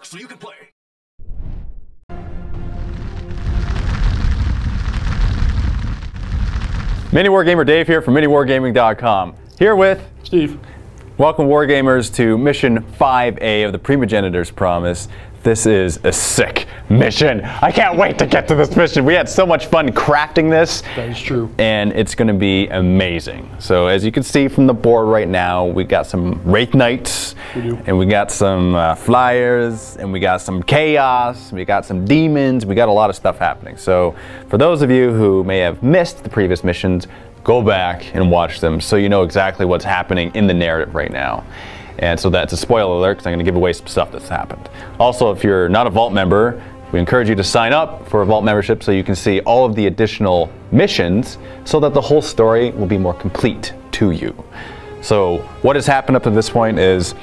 works so you can play. MiniWarGamer Dave here from MiniWarGaming.com. Here with Steve. Welcome Wargamers to Mission 5A of the Primogenitor's Promise. This is a sick mission. I can't wait to get to this mission. We had so much fun crafting this. That is true. And it's going to be amazing. So as you can see from the board right now, we got some Wraith Knights. We do. And we got some Flyers. And we got some Chaos. We got some Demons. We got a lot of stuff happening. So for those of you who may have missed the previous missions, go back and watch them so you know exactly what's happening in the narrative right now. And so that's a spoiler alert because I'm going to give away some stuff that's happened. Also, if you're not a Vault member, we encourage you to sign up for a Vault membership so you can see all of the additional missions so that the whole story will be more complete to you. So what has happened up to this point is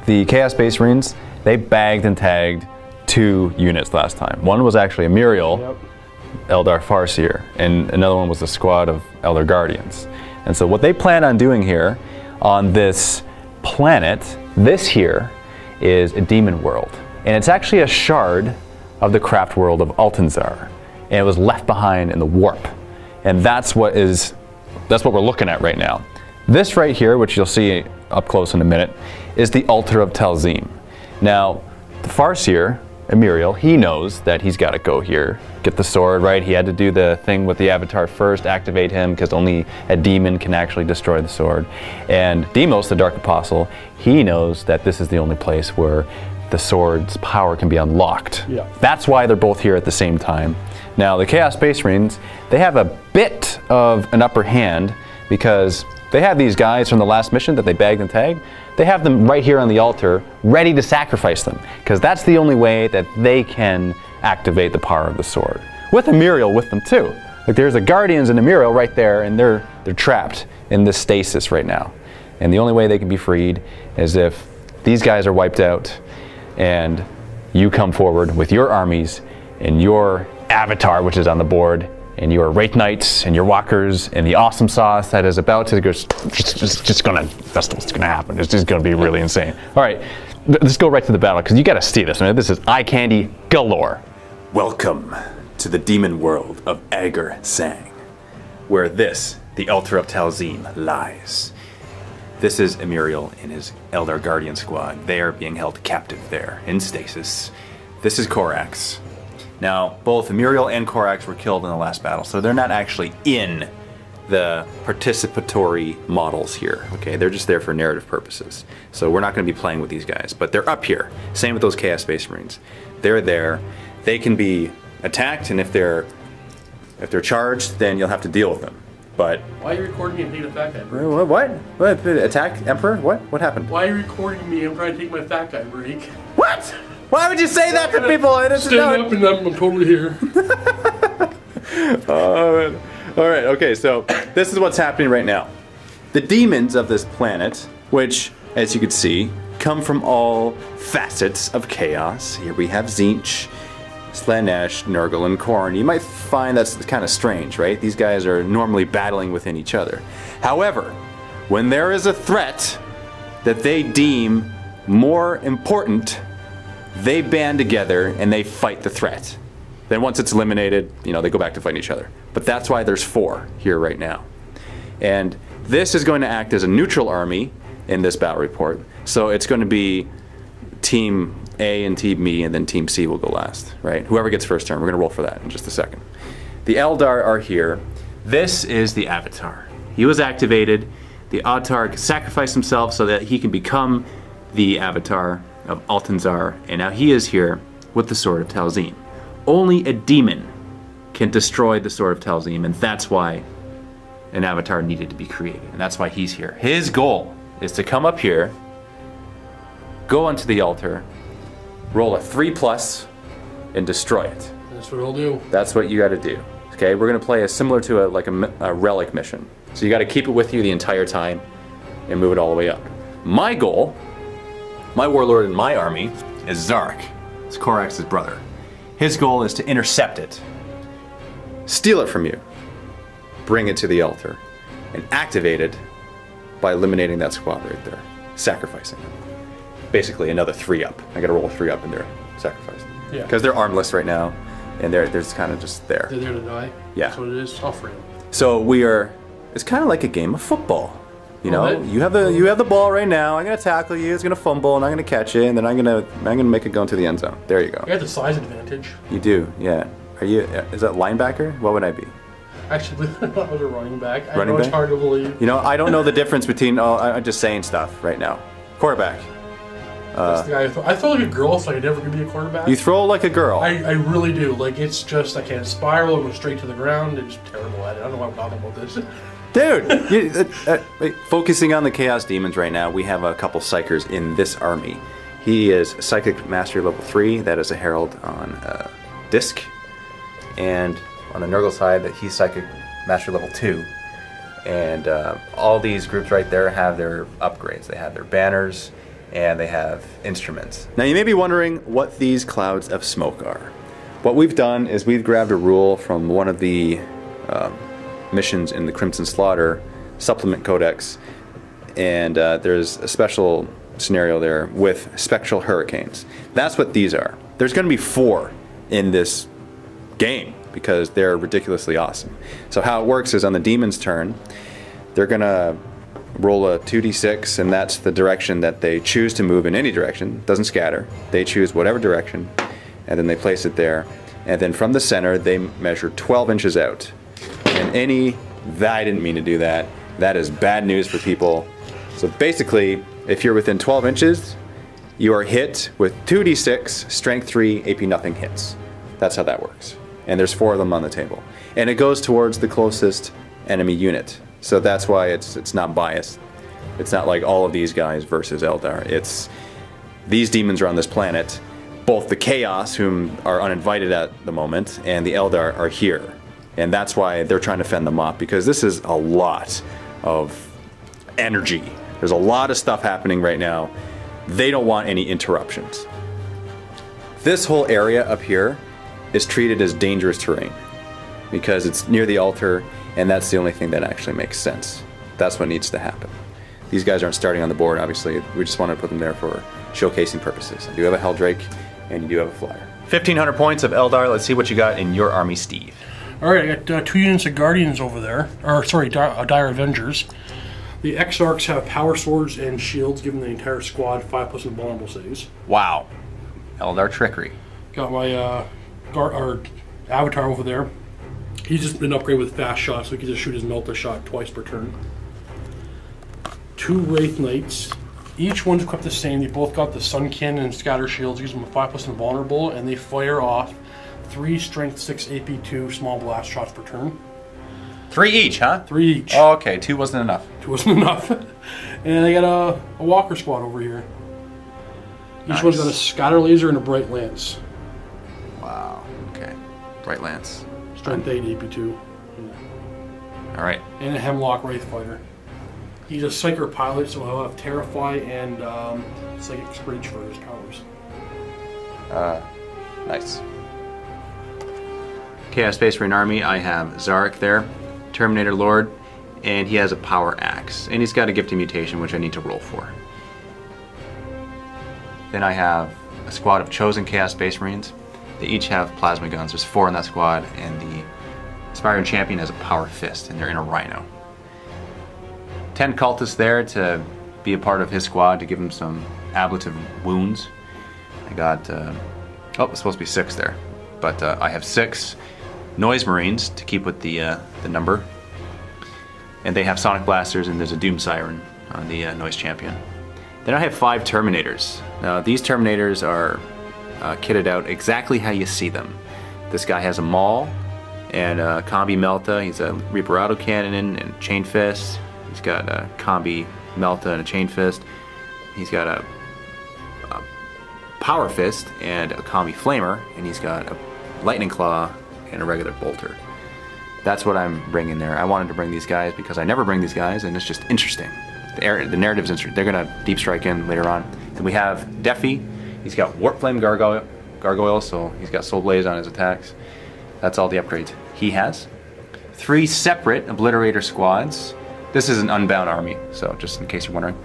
the Chaos Space Marines, they bagged and tagged 2 units last time. One was actually a Muriel, Eldar Farseer, and another one was a squad of Eldar Guardians. And so what they plan on doing here on this planet, this here is a demon world. And it's actually a shard of the craft world of Altanzar. And it was left behind in the warp. And that's what we're looking at right now. This right here, which you'll see up close in a minute, is the altar of Tal'zeem. Now, the Farseer, Muriel, he knows that he's got to go here, get the sword, right? He had to do the thing with the Avatar first, activate him, because only a demon can actually destroy the sword. And Deimos, the Dark Apostle, he knows that this is the only place where the sword's power can be unlocked. Yeah. That's why they're both here at the same time. Now, the Chaos Space Marines, they have a bit of an upper hand because they have these guys from the last mission that they bagged and tagged. They have them right here on the altar, ready to sacrifice them, because that's the only way that they can activate the power of the sword. With a Muriel with them too. Like there's a Guardians and a Muriel right there, and they're trapped in this stasis right now. And the only way they can be freed is if these guys are wiped out, and you come forward with your armies and your Avatar, which is on the board, and your Wraith Knights and your Walkers and the awesome sauce that is about to go, just gonna happen. It's just gonna be really insane. All right, let's go right to the battle because you gotta see this. I mean, this is eye candy galore. Welcome to the demon world of Agar Sang, where this, the altar of Tal'zeem, lies. This is Muriel and his Eldar Guardian squad. They are being held captive there in stasis. This is Corax. Now, both Muriel and Corax were killed in the last battle, so they're not actually in the participatory models here, okay? They're just there for narrative purposes. So we're not going to be playing with these guys, but they're up here. Same with those Chaos Space Marines. They're there. They can be attacked, and if they're charged, then you'll have to deal with them. But why are you recording me and taking a fat guy break? What? Attack Emperor? What happened? Why are you recording me? I'm trying to take my fat guy break. What? Why would you say that to people? Stand up and I'm totally here. All right, okay, so this is what's happening right now. The demons of this planet, which, as you can see, come from all facets of chaos. Here we have Tzeentch, Slaanesh, Nurgle, and Khorne. You might find that's kind of strange, right? These guys are normally battling within each other. However, when there is a threat that they deem more important, they band together and they fight the threat. Then once it's eliminated, you know, they go back to fighting each other. But that's why there's 4 here right now. And this is going to act as a neutral army in this battle report. So it's going to be Team A and Team B, and then Team C will go last, right? Whoever gets first turn, we're going to roll for that in just a second. The Eldar are here. This is the Avatar. He was activated. The Avatar sacrificed himself so that he can become the Avatar of Altanzar, and now he is here with the Sword of Tal'zeem. Only a demon can destroy the Sword of Tal'zeem, and that's why an Avatar needed to be created, and that's why he's here. His goal is to come up here, go onto the altar, roll a 3+, and destroy it. That's what I'll do. That's what you got to do. Okay, we're gonna play similar to a relic mission. So you got to keep it with you the entire time and move it all the way up. My goal, my warlord in my army, is Zark. It's Corax's brother. His goal is to intercept it, steal it from you, bring it to the altar, and activate it by eliminating that squad right there, sacrificing it. basically another 3 up. I got to roll a 3 up in their sacrifice. Yeah. Because they're armless right now, and they're just kind of just there. They're there to die. Yeah. That's what it is. Tough for him. So we are. It's kind of like a game of football. You know, you have the ball right now. I'm gonna tackle you. It's gonna fumble, and I'm gonna catch it, and then I'm gonna make it go into the end zone. There you go. You got the size advantage. You do, yeah. Are you? Is that linebacker? What would I be? Actually, I was a running back. I Running know back? it's hard to believe. You know, I don't know the difference between. Oh, I'm just saying stuff right now. Quarterback. That's the guy I throw like a girl, so I never could be a quarterback. You throw like a girl. I really do. Like, it's just, I can't spiral, I go straight to the ground. It's terrible at it. I don't know why I'm talking about this. Dude, focusing on the Chaos Demons right now, we have a couple Psychers in this army. He is Psychic Mastery level 3. That is a Herald on Disc. And on the Nurgle side, that he's Psychic Mastery level 2. And all these groups right there have their upgrades. They have their banners, and they have instruments. Now you may be wondering what these clouds of smoke are. What we've done is we've grabbed a rule from one of the missions in the Crimson Slaughter Supplement Codex, and there's a special scenario there with Spectral Hurricanes. That's what these are. There's going to be 4 in this game because they're ridiculously awesome. So how it works is on the demon's turn, they're going to roll a 2d6, and that's the direction that they choose to move in any direction. Doesn't scatter. They choose whatever direction, and then they place it there. And then from the center, they measure 12 inches out. And I didn't mean to do that. That is bad news for people. So basically, if you're within 12 inches, you are hit with 2d6, strength 3, AP nothing hits. That's how that works. And there's 4 of them on the table. And it goes towards the closest enemy unit. So that's why it's not biased. It's not like all of these guys versus Eldar. It's these demons are on this planet. Both the Chaos, whom are uninvited at the moment, and the Eldar are here. And that's why they're trying to fend them off, because this is a lot of energy. There's a lot of stuff happening right now. They don't want any interruptions. This whole area up here is treated as dangerous terrain because it's near the altar, and that's the only thing that actually makes sense. That's what needs to happen. These guys aren't starting on the board, obviously. We just want to put them there for showcasing purposes. You do have a Helldrake, and you do have a Flyer. 1,500 points of Eldar. Let's see what you got in your army, Steve. Alright, I got 2 units of Guardians over there. Or, sorry, Dire Avengers. The Exarchs have Power Swords and Shields, giving the entire squad 5+ invulnerable saves. Wow. Eldar trickery. Got my Avatar over there. He's just been upgraded with fast shots, so he can just shoot his Melta shot twice per turn. 2 Wraith Knights. Each one's equipped the same. They both got the Sunkin and Scatter Shields. Gives them a 5+ invulnerable, and they fire off 3 Strength 6 AP2 small blast shots per turn. 3 each, huh? 3 each. Oh, okay. 2 wasn't enough. 2 wasn't enough. And I got a Walker squad over here. Each Nice. one's got a Scatter Laser and a Bright Lance. Wow. Okay. Bright Lance. Strength 8 AP2. All right. And a Hemlock Wraith Fighter. He's a Psyker pilot, so he'll have Terrify and Psychic Screech for his powers. Nice. Chaos Space Marine Army, I have Zarek there, Terminator Lord, and he has a Power Axe. And he's got a Gifted Mutation, which I need to roll for. Then I have a squad of Chosen Chaos Space Marines. They each have plasma guns. There's 4 in that squad, and the Aspiring Champion has a Power Fist, and they're in a Rhino. 10 cultists there to be a part of his squad to give him some ablative wounds. I got, it's supposed to be 6 there, but I have 6 Noise Marines to keep with the number. And they have Sonic Blasters, and there's a Doom Siren on the Noise Champion. Then I have 5 Terminators. Now these Terminators are kitted out exactly how you see them. This guy has a Maul and a Combi Melta. He's a Reaper Autocannon and Chain Fist. He's got a Combi Melta and a Chain Fist. He's got a Power Fist and a Combi Flamer, and he's got a Lightning Claw and a regular Bolter. That's what I'm bringing there. I wanted to bring these guys because I never bring these guys, and it's just interesting. The narrative's interesting. They're gonna deep strike in later on. Then we have Defi. He's got Warp Flame Gargoyle, so he's got Soul Blaze on his attacks. That's all the upgrades he has. 3 separate Obliterator squads. This is an unbound army, so just in case you're wondering.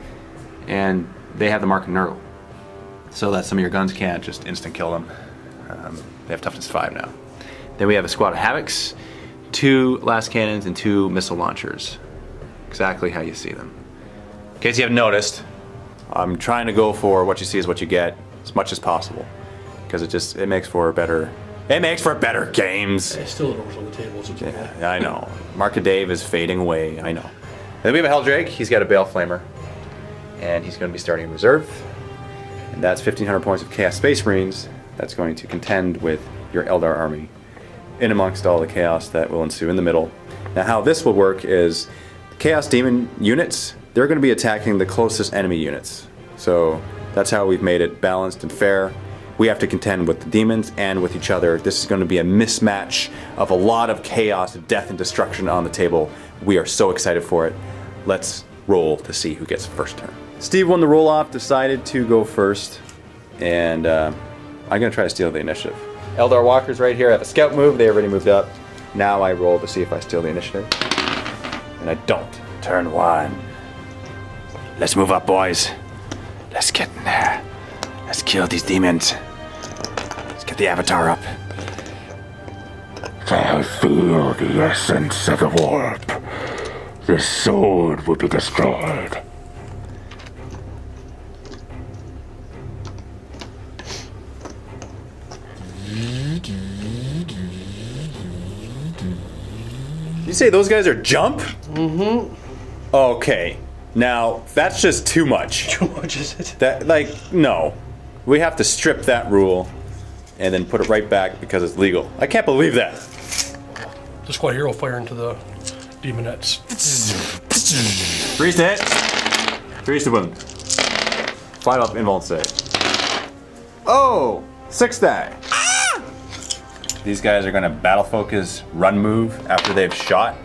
And they have the Mark of Nurgle. so that some of your guns can't just instant kill them. They have toughness 5 now. Then we have a squad of Havocs, 2 last cannons, and 2 missile launchers. Exactly how you see them. In case you haven't noticed, I'm trying to go for what you see is what you get as much as possible, because it makes for better games. It's still an on the table. So it's okay. Yeah, I know. Market Dave is fading away. I know. And then we have a Helldrake. He's got a Bale Flamer, and he's going to be starting in reserve. And that's 1,500 points of Chaos Space Marines. That's going to contend with your Eldar army in amongst all the chaos that will ensue in the middle. Now, how this will work is Chaos Demon units, they're going to be attacking the closest enemy units. So that's how we've made it balanced and fair. We have to contend with the demons and with each other. This is going to be a mismatch of a lot of chaos, death, and destruction on the table. We are so excited for it. Let's roll to see who gets first turn. Steve won the roll-off, decided to go first, and I'm going to try to steal the initiative. Eldar Walkers right here have a scout move. They already moved up. Now I roll to see if I steal the initiative. And I don't. Turn 1. Let's move up, boys. Let's get in there. Let's kill these demons. Let's get the Avatar up. I feel the essence of the warp. This sword will be destroyed. You say those guys are jump? Mm-hmm. Okay. Now, that's just too much. Too much, is it? That, like, no. We have to strip that rule and then put it right back because it's legal. I can't believe that. The squad hero fire into the demonettes. 3's to hit. 3's to wound. 5 up, invuln save. Oh! 6 die. Ah! These guys are gonna battle focus, run move after they've shot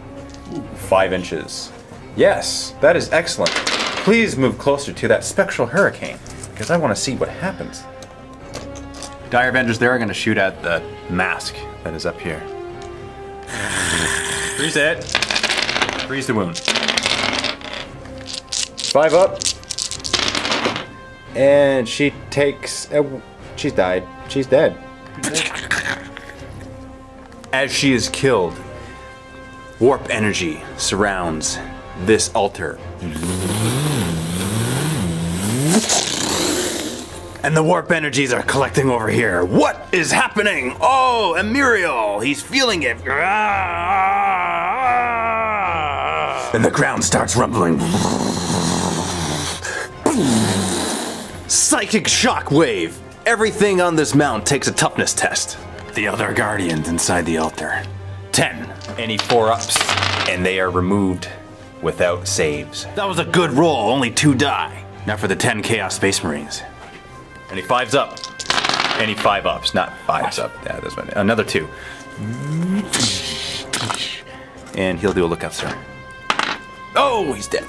5 inches. Yes, that is excellent. Please move closer to that spectral hurricane, because I want to see what happens. Dire Avengers, they're going to shoot at the mask that is up here. 3's to hit. 3's to wound. 5 up. And she takes... she's died. She's dead. As she is killed, warp energy surrounds this altar. And the warp energies are collecting over here. What is happening? Oh, Emiriel, he's feeling it. And the ground starts rumbling. Psychic shockwave. Everything on this mount takes a toughness test. The other guardians inside the altar. 10. Any 4-ups, and they are removed without saves. That was a good roll, only 2 die. Now for the 10 Chaos Space Marines. Any 5s up? Any 5-ups, not 5s up. Yeah, that's what. Another 2. And he'll do a lookout, sir. Oh, he's dead.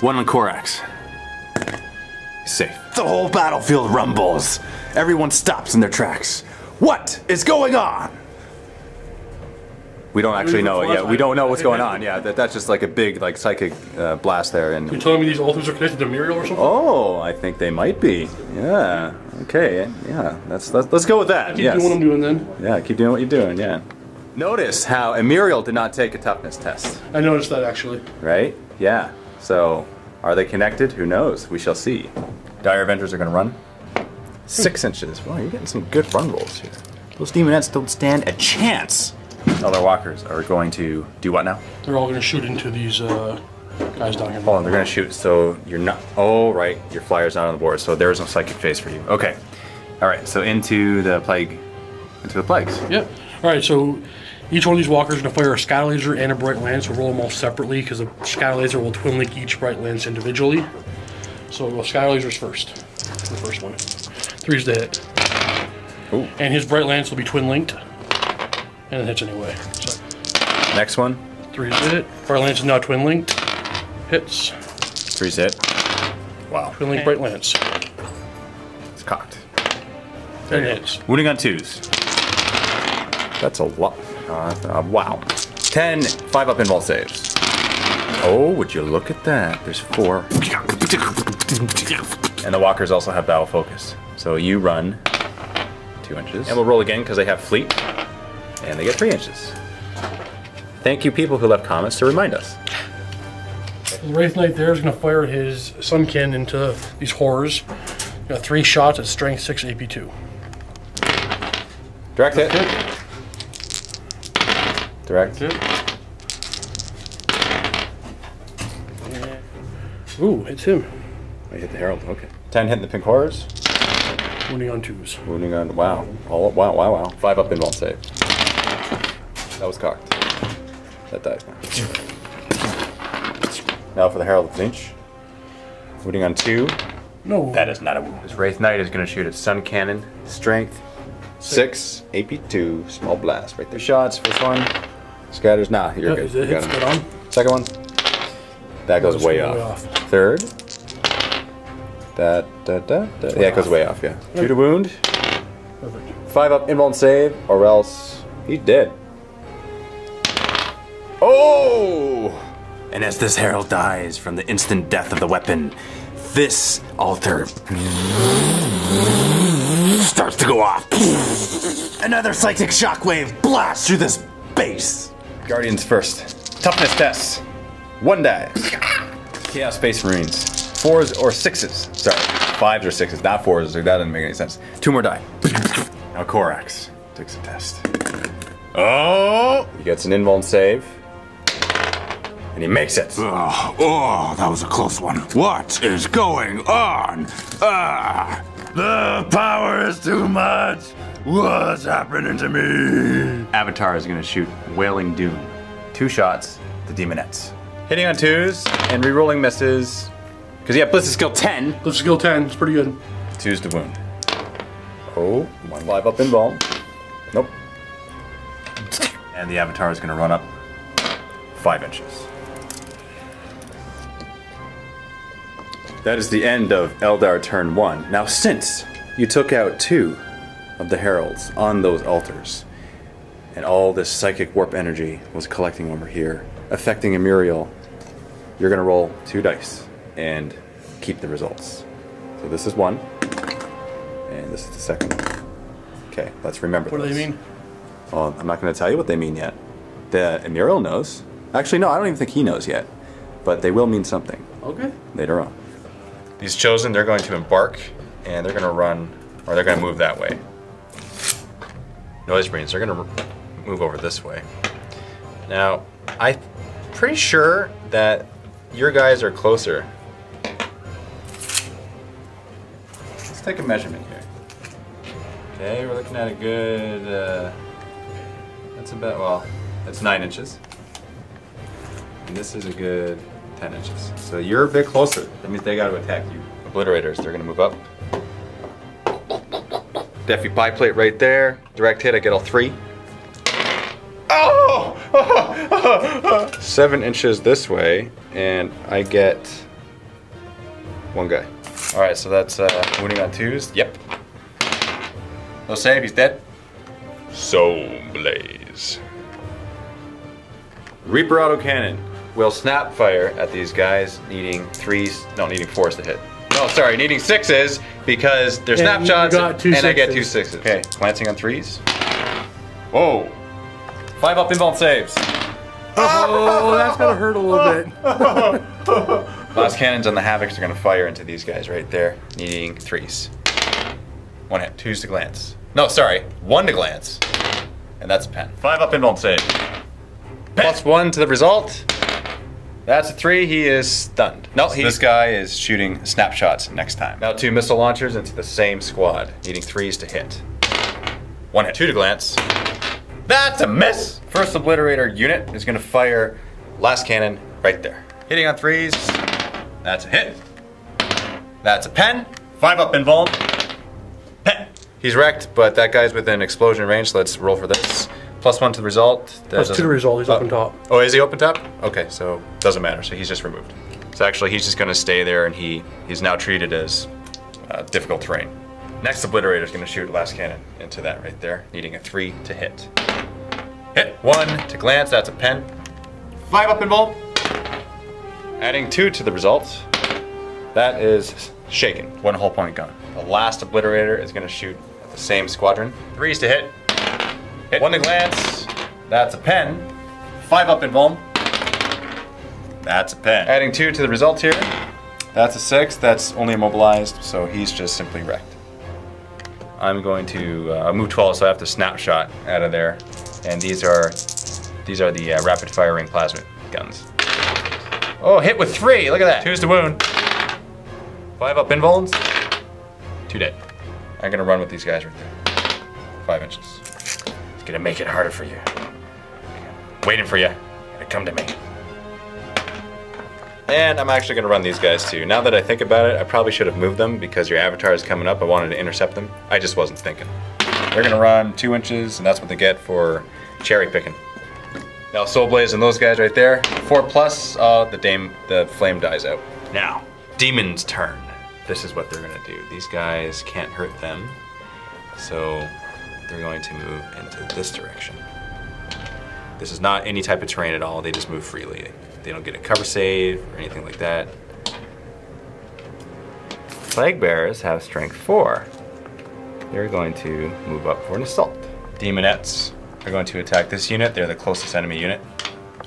1 on Korax. He's safe. The whole battlefield rumbles. Everyone stops in their tracks. What is going on? We don't actually know it yet. We don't know what's going on. Yeah, that's just like a big like psychic blast there. And you're telling me these altars are connected to Muriel or something? Oh, I think they might be. Yeah. Okay. Yeah. Let's go with that. Keep doing what I'm doing then. Yeah. Keep doing what you're doing. Yeah. Notice how Emiriel did not take a toughness test. I noticed that actually. Right? Yeah. So, are they connected? Who knows? We shall see. Dire Avengers are going to run 6 inches. Wow, you're getting some good run rolls here. Those demonettes don't stand a chance. Other walkers are going to do what now? They're all going to shoot into these guys down here. Hold on, they're going to shoot, so you're not... Oh, right, your flyer's not on the board, so there's no psychic phase for you. Okay. Alright, so into the plague... Into the plagues. Yep. Alright, so each one of these walkers is going to fire a scatter laser and a bright lance. We'll roll them all separately, because the scatter laser will twin link each bright lance individually. So we'll scatter lasers first. The first one. 3's to hit. Ooh. And his bright lance will be twin linked. And it hits anyway. So. Next one. 3's to hit. Bright lance is now twin linked. Hits. 3's to hit. Wow. Twin link bright lance. It's cocked. And hits. Wounding on 2s. That's a lot. Wow. 10 5-up invuln saves. Oh, would you look at that? There's 4. And the walkers also have battle focus. So you run 2 inches. And we'll roll again because they have fleet. And they get 3 inches. Thank you people who left comments to remind us. The Wraith Knight there is going to fire his Sunkin into these horrors. Got 3 shots at strength 6 AP2. Direct hit. Direct. Hit. Ooh, it's him. I hit the Herald, okay. 10 hitting the pink horrors. Wounding on 2s. Wounding on, wow. Wow. 5 up invuln save. That was cocked. That dies now. Now for the Herald of Tzeentch. Wounding on 2. No. That is not a wound. This Wraith Knight is going to shoot its Sun Cannon. Strength 6, AP2, small blast. Right there. 2 shots. First one. Scatters. Nah, you're good. You got him. On. Second one. That goes way off. Third. Yeah, it goes way off, yeah. 2 to wound. Perfect. 5 up invuln save, or else he's dead. Oh! And as this herald dies from the instant death of the weapon, this altar starts to go off. Another psychic shockwave blasts through this base. Guardians first. Toughness tests. 1 die. Chaos Space Marines. 4s or 6s. Sorry, 5s or 6s, not 4s. That doesn't make any sense. 2 more die. Now Korax takes a test. Oh! He gets an invuln save. And he makes it. Oh, that was a close one. What is going on? The power is too much. What's happening to me? Avatar is going to shoot Wailing Doom. 2 shots to Demonettes. Hitting on 2s and rerolling misses. Because he had Bliss skill 10. Bliss skill 10, it's pretty good. 2s to wound. Oh, 1 5 up invuln. Nope. And the Avatar is going to run up 5 inches. That is the end of Eldar turn 1. Now since you took out 2 of the heralds on those altars, and all this psychic warp energy was collecting over here, affecting Emuriel, you're gonna roll 2 dice and keep the results. So this is 1, and this is the second one. Okay, let's remember What those. do they mean? Well, I'm not gonna tell you what they mean yet. The Emuriel knows. Actually, no, I don't even think he knows yet. But they will mean something. Okay. Later on. These chosen, they're going to embark, and they're going to run, or they're going to move that way. Noise Marines, they're going to move over this way. Now, I'm pretty sure that your guys are closer. Let's take a measurement here. Okay, we're looking at a good, that's about, well, that's 9 inches. And this is a good 10 inches. So you're a bit closer. That means they got to attack you. Obliterators, they're going to move up. Deafy pie plate right there. Direct hit, I get all 3. Oh! 7 inches this way, and I get 1 guy. Alright, so that's wounding on 2s. Yep. No save, he's dead. Soul Blaze. Reaper autocannon will snap fire at these guys needing 3s, no, needing 4s to hit. No, sorry, needing 6s because they're snapshots and I get 2 6s. Okay, glancing on 3s. Whoa. 5 up invuln saves. Oh, that's gonna hurt a little bit. Last cannons on the Havocs are gonna fire into these guys right there, needing 3s. 1 hit, 2s to glance. No, sorry, 1 to glance. And that's a pen. 5 up invuln save. +1 to the result. That's a 3, he is stunned. No, this guy is shooting snapshots next time. Now 2 missile launchers into the same squad, needing 3s to hit. 1 hit, 2 to glance. That's a miss! First Obliterator unit is gonna fire last cannon right there. Hitting on 3s, that's a hit. That's a pen. 5 up invuln. Pen. He's wrecked, but that guy's within explosion range, so let's roll for this. +1 to the result. +2 to the result, he's open top. Oh, is he open top? Okay, so doesn't matter, so he's just removed. So actually he's just gonna stay there and he's now treated as difficult terrain. Next Obliterator is gonna shoot last cannon into that right there, needing a 3 to hit. Hit, 1 to glance, that's a pen. 5 up invuln. Adding 2 to the result. That is Shaken. 1 whole point gone. The last obliterator is going to shoot at the same squadron. 3s to hit. Hit. 1 to glance. That's a pen. 5 up in Vuln. That's a pen. Adding 2 to the result here. That's a 6. That's only immobilized, so he's just simply wrecked. I'm going to move 12, so I have to snapshot out of there. And these are the rapid firing plasma guns. Oh, hit with 3. Look at that. 2's to wound. 5 up invulns. 2 dead. I'm gonna run with these guys right there. 5 inches. It's gonna make it harder for you. Waiting for you. Gotta come to me. And I'm actually gonna run these guys too. Now that I think about it, I probably should have moved them because your avatar is coming up. I wanted to intercept them. I just wasn't thinking. They're gonna run 2 inches, and that's what they get for cherry picking. Now Soul Blaze and those guys right there. 4+, the flame dies out. Now, Demon's turn. This is what they're gonna do. These guys can't hurt them, so they're going to move into this direction. This is not any type of terrain at all. They just move freely. They don't get a cover save or anything like that. Plague Bearers have strength 4. They're going to move up for an assault. Demonettes are going to attack this unit. They're the closest enemy unit.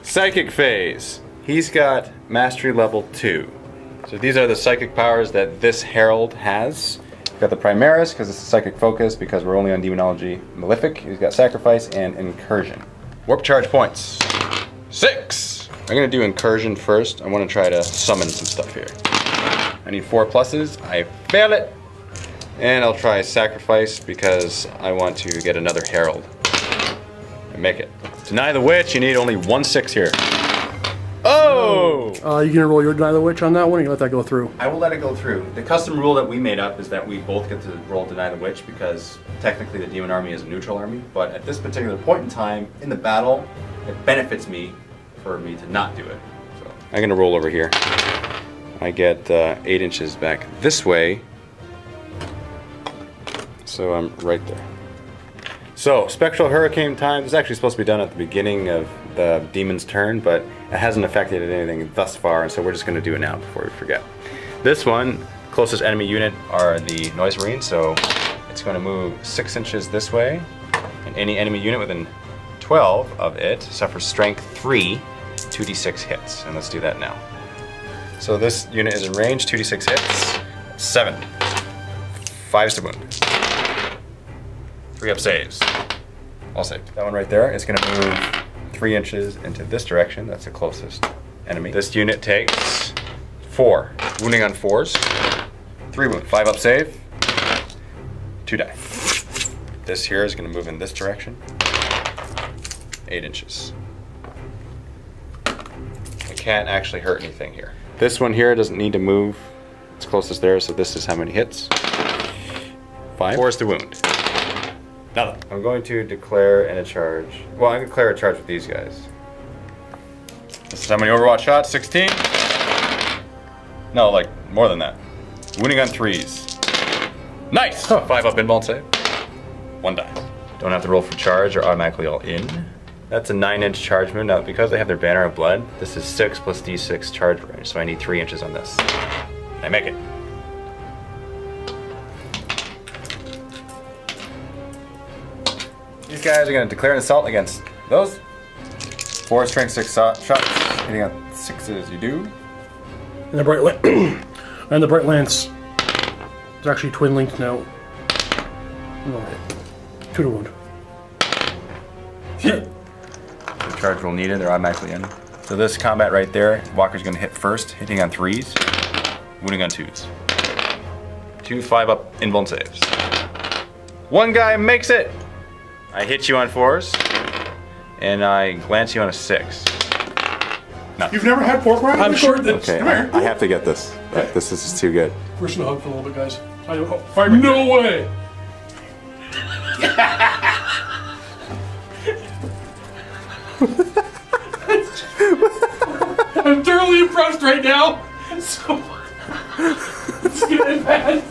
Psychic phase. He's got mastery level 2. So these are the psychic powers that this Herald has. We've got the Primaris because it's a psychic focus because we're only on Demonology Malefic. He's got Sacrifice and Incursion. Warp charge points. 6. I'm gonna do Incursion first. I wanna try to summon some stuff here. I need 4+. I fail it. And I'll try Sacrifice because I want to get another Herald. And make it. Deny the Witch, you need only 1 6 here. Oh! You gonna roll your Deny the Witch on that one, or you let that go through? I will let it go through. The custom rule that we made up is that we both get to roll Deny the Witch because technically the Demon Army is a neutral army, but at this particular point in time in the battle, it benefits me for me to not do it. So I'm gonna roll over here. I get 8 inches back this way, so I'm right there. So Spectral Hurricane time is actually supposed to be done at the beginning of the Demon's turn, but it hasn't affected anything thus far, and so we're just gonna do it now before we forget. This one, closest enemy unit are the Noise Marines, so it's gonna move 6 inches this way, and any enemy unit within 12 of it suffers strength 3, 2d6 hits, and let's do that now. So this unit is in range, 2d6 hits, 7, 5's to wound, 3 up saves, all saved. That one right there is gonna move 3 inches into this direction, that's the closest enemy. This unit takes 4, wounding on 4s, 3 wound, 5 up save, 2 die. This here is gonna move in this direction, 8 inches. I can't actually hurt anything here. This one here doesn't need to move. It's closest there, so this is how many hits. 5. 4 is the wound. Nothing. I'm going to declare a charge. Well, I can declare a charge with these guys. This is how many Overwatch shots? 16? No, like more than that. Wounding on 3s. Nice! 5 up invuln save. 1 die. Don't have to roll for charge or automatically all in. That's a 9-inch charge move. Now, because they have their Banner of Blood, this is 6 plus d6 charge range, so I need 3 inches on this. And I make it. These guys are going to declare an assault against those. 4 strength 6 shots, hitting on 6s you do. And the Bright Lance is actually twin linked now. No hit. 2 to wound. Hit. Charge roll needed, they're automatically in. So this combat right there, Walker's gonna hit first, hitting on 3s, wounding on 2s. 2 5 up invuln saves. 1 guy makes it! I hit you on 4s, and I glance you on a 6. No. You've never had pork rinds? I'm sure that. Okay, I have to get this. This is just too good. We're just gonna hug for a little bit, guys. I don't. No way! I'm thoroughly impressed right now. So it's getting bad.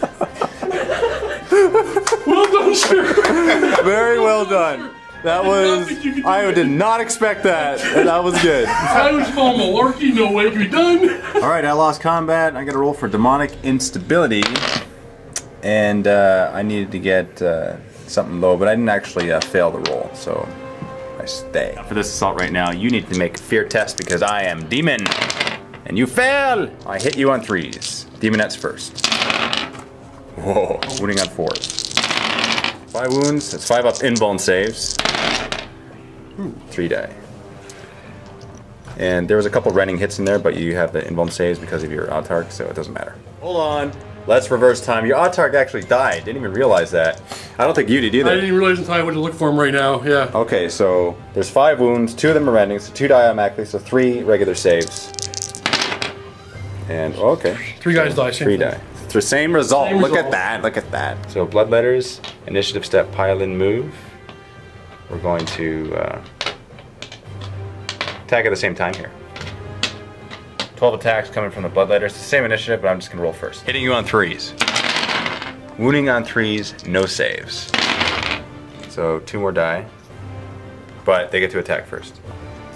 Well done, sir. Very well done. That was. I did not expect that. And that was good. I was calling malarkey. No way it can be done. Alright, I lost combat. I got to roll for demonic instability. And I needed to get something low, but I didn't actually fail the roll, so I stay. For this assault right now, you need to make a fear test because I am demon. And you fail! I hit you on 3s. Demonettes first. Whoa, wounding on 4s. 5 wounds, that's 5 up invuln saves. 3 die. And there was a couple rending hits in there, but you have the invuln saves because of your autarch, so it doesn't matter. Hold on, let's reverse time. Your autarch actually died, didn't even realize that. I don't think you did either. I didn't even realize until I went to look for him right now, yeah. Okay, so there's 5 wounds, 2 of them are rending, so 2 die automatically, so 3 regular saves. And, okay. 3 guys die, same 3 thing. die. It's the same result. Same Look result. at that, look at that. So bloodletters, initiative step, pile in, move. We're going to attack at the same time here. 12 attacks coming from the bloodletters. It's the same initiative, but I'm just gonna roll first. Hitting you on 3s. Wounding on 3s, no saves. So 2 more die, but they get to attack first.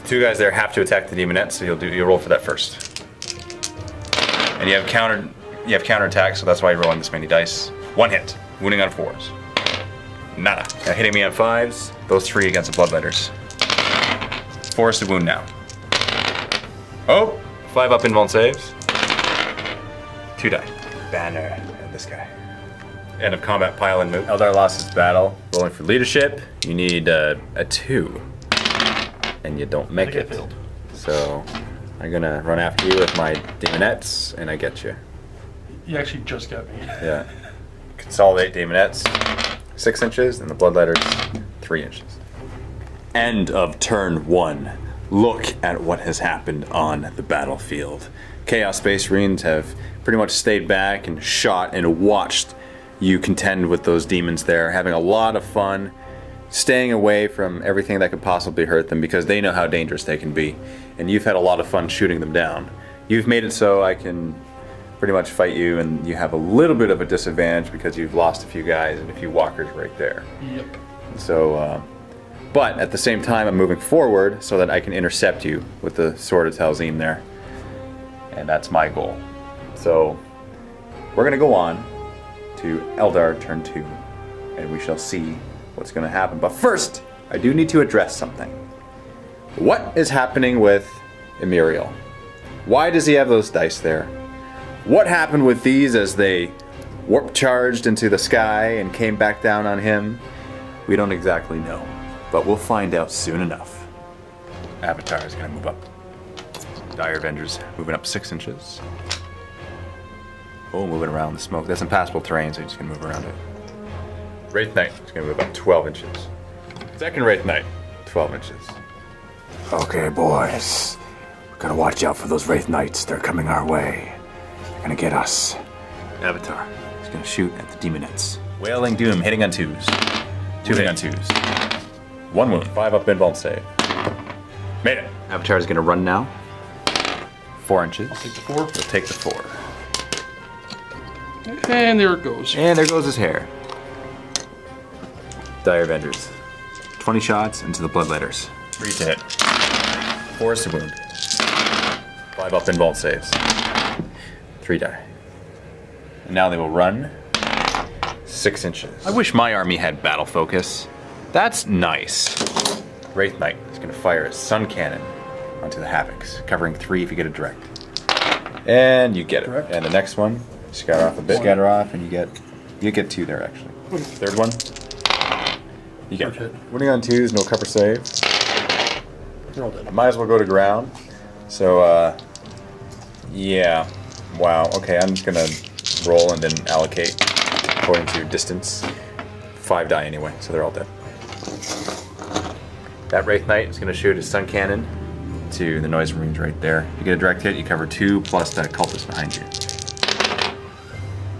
The 2 guys there have to attack the demonette, so you'll roll for that first. And you have counter attack, so that's why you're rolling this many dice. 1 hit, wounding on 4s. Nada. Now hitting me on 5s, those 3 against the bloodletters. 4 is to wound now. Oh, 5 up invuln saves. 2 die. Banner and this guy. End of combat, pile and move. Eldar lost his battle. Rolling for leadership, you need a 2. And you don't make it. Failed. So I'm gonna run after you with my demonettes, and I get you. You actually just got me. Yeah. Consolidate demonettes, 6 inches, and the bloodletters, 3 inches. End of turn 1. Look at what has happened on the battlefield. Chaos Space Marines have pretty much stayed back and shot and watched you contend with those demons there, having a lot of fun, staying away from everything that could possibly hurt them because they know how dangerous they can be. And you've had a lot of fun shooting them down. You've made it so I can pretty much fight you, and you have a little bit of a disadvantage because you've lost a few guys and a few walkers right there. Yep. So, but at the same time, I'm moving forward so that I can intercept you with the Sword of Tal'zeem there. And that's my goal. So, we're gonna go on to Eldar turn 2, and we shall see what's gonna happen. But first, I do need to address something. What is happening with Emiriel? Why does he have those dice there? What happened with these as they warp charged into the sky and came back down on him? We don't exactly know, but we'll find out soon enough. Avatar is gonna move up. Dire Avengers moving up 6 inches. Oh, moving around the smoke. That's impassable terrain, so you're just gonna move around it. Wraith Knight is gonna move up 12 inches. Second Wraith Knight, 12 inches. Okay, boys. We're gonna watch out for those Wraith Knights. They're coming our way. They're gonna get us. Avatar is gonna shoot at the demonettes. Wailing Doom hitting on 2s. 2 hitting on 2s. 1 wound. 5 up invuln save. Made it. Avatar is gonna run now. 4 inches. Take the 4. He'll take the 4. And there it goes. And there goes his hair. Dire Avengers. 20 shots into the bloodletters. 3 to hit. 4 is to wound. 5 up invuln saves. 3 die. And now they will run 6 inches. I wish my army had battle focus. That's nice. Wraith Knight is going to fire his sun cannon onto the Havocs, covering 3 if you get it direct. And you get it. Direct. And the next one, scatter off a bit. Scatter off, and you get 2 there actually. Third one, you get it. Winning on 2s, no cover save. They're all dead. I might as well go to ground. So, yeah. Wow, okay, I'm just gonna roll and then allocate according to distance. 5 die anyway, so they're all dead. That Wraith Knight is gonna shoot his sun cannon to the Noise Marines right there. You get a direct hit, you cover 2 plus that cultist behind you.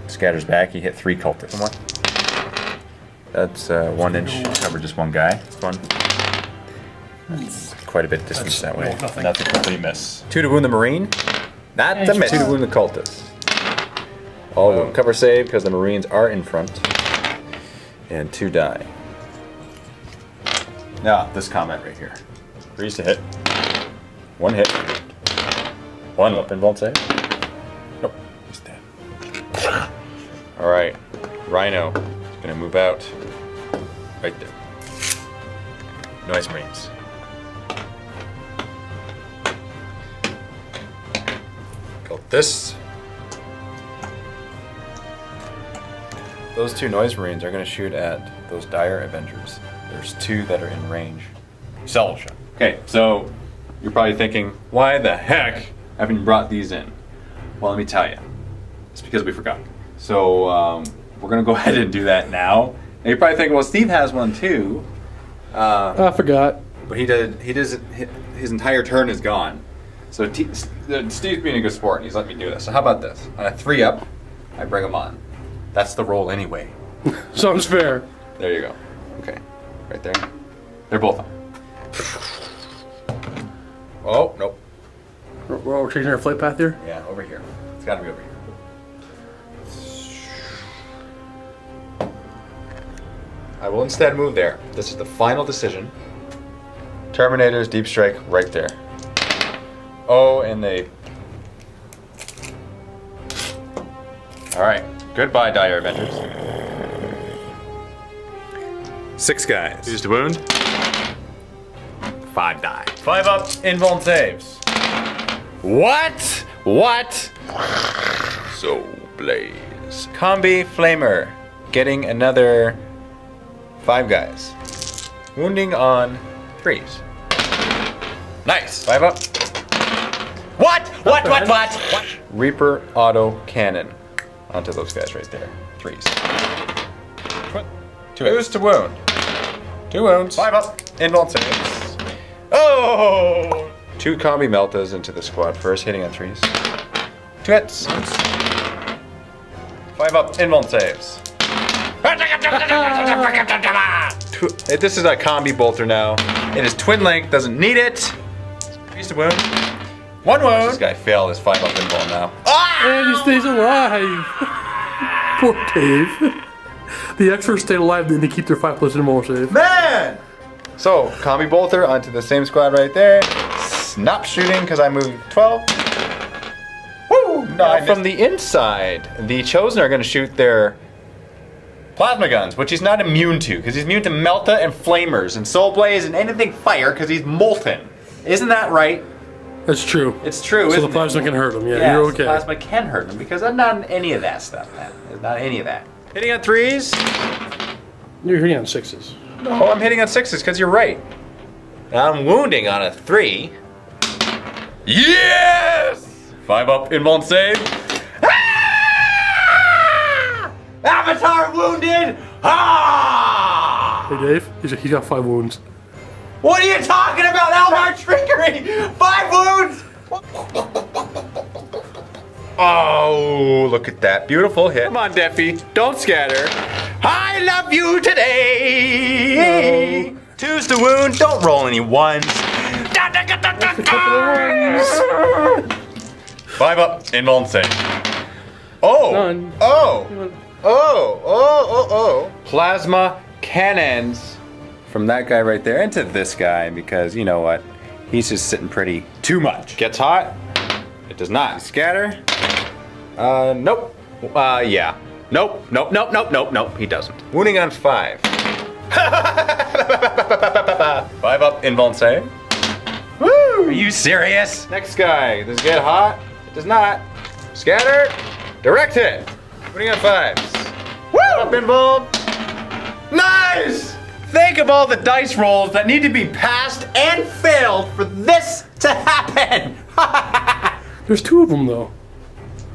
Scatters back, you hit 3 cultists. One. That's 1 inch, cover just 1 guy. It's fun. That's quite a bit of distance that way. Nothing. That's a complete miss. 2 to wound the Marine. That's a miss. 2 to wound the cultist. All of them. Cover save because the Marines are in front. And 2 die. Now, this comment right here. 3s to hit. 1 hit. 1 up invuln save. Nope, he's dead. Alright, Rhino is gonna move out right there. Noise Marines. Go this. Those 2 Noise Marines are gonna shoot at those Dire Avengers. There's 2 that are in range. Salvo shot. Okay, so you're probably thinking, why the heck haven't you brought these in? Well, let me tell you. It's because we forgot. So we're gonna go ahead and do that now. And you're probably thinking, well, Steve has one too. I forgot. But he doesn't. His entire turn is gone. So Steve's being a good sport, and he's letting me do this. So how about this? On a 3-up, I bring him on. That's the roll anyway. Sounds fair. There you go. Okay, right there. They're both on. Oh nope. We're changing our flight path here. Yeah, over here. It's got to be over here. I will instead move there. This is the final decision. Terminator's deep strike right there. Oh, and they. All right. Goodbye, Dire Avengers. 6 guys. Used to wound. 5 die. 5 up, invuln saves. What? What? So blaze. Combi Flamer. Getting another 5 guys. Wounding on 3s. Nice. 5 up. What? What? Reaper auto cannon. Onto those guys right there. 3s. 2s to wound. 2 wounds. 5 up. Invuln saves. Oh! 2 combi meltas into the squad first, hitting on 3s. 2 hits. 5 up. Invuln saves. This is a combi bolter now. It is twin length. Doesn't need it. 3s to wound. 1 wound. This guy failed his 5 up invuln now. And he stays alive. Poor Dave. The experts stayed alive, then they keep their 5+ invuln save. Man! So, combi bolter onto the same squad right there. Snap shooting because I moved 12. Woo! Now from the inside, the Chosen are going to shoot their plasma guns, which he's not immune to because he's immune to Melta and Flamers and Soul Blaze and anything fire because he's molten. Isn't that right? That's true. It's true, so the plasma can hurt him. Yeah, you're okay. The plasma can hurt him because I'm not in any of that stuff, man. There's not any of that. Hitting on 3s. You're hitting on 6s. No, I'm hitting on 6s because you're right. I'm wounding on a 3. Yes! 5 up, invuln save. Ah! Avatar wounded! Ah! Hey Dave, he's got 5 wounds. What are you talking about, Eldar trickery? 5 wounds! Oh, look at that beautiful hit. Come on, Deffy, don't scatter. I love you today. No. 2s to wound, don't roll any 1s. 5 up, invuln save. Oh, Done. oh. Plasma cannons from that guy right there into this guy because you know what? He's just sitting pretty too much. Gets hot. It does not. Scatter. Nope. Yeah. Nope. He doesn't. Wounding on 5. 5 up, invuln save. Woo! Are you serious? Next guy. Does it get hot? It does not. Scatter. Direct hit. Wounding on 5s. Woo! Up, invuln. Nice! Think of all the dice rolls that need to be passed and failed for this to happen. There's 2 of them though.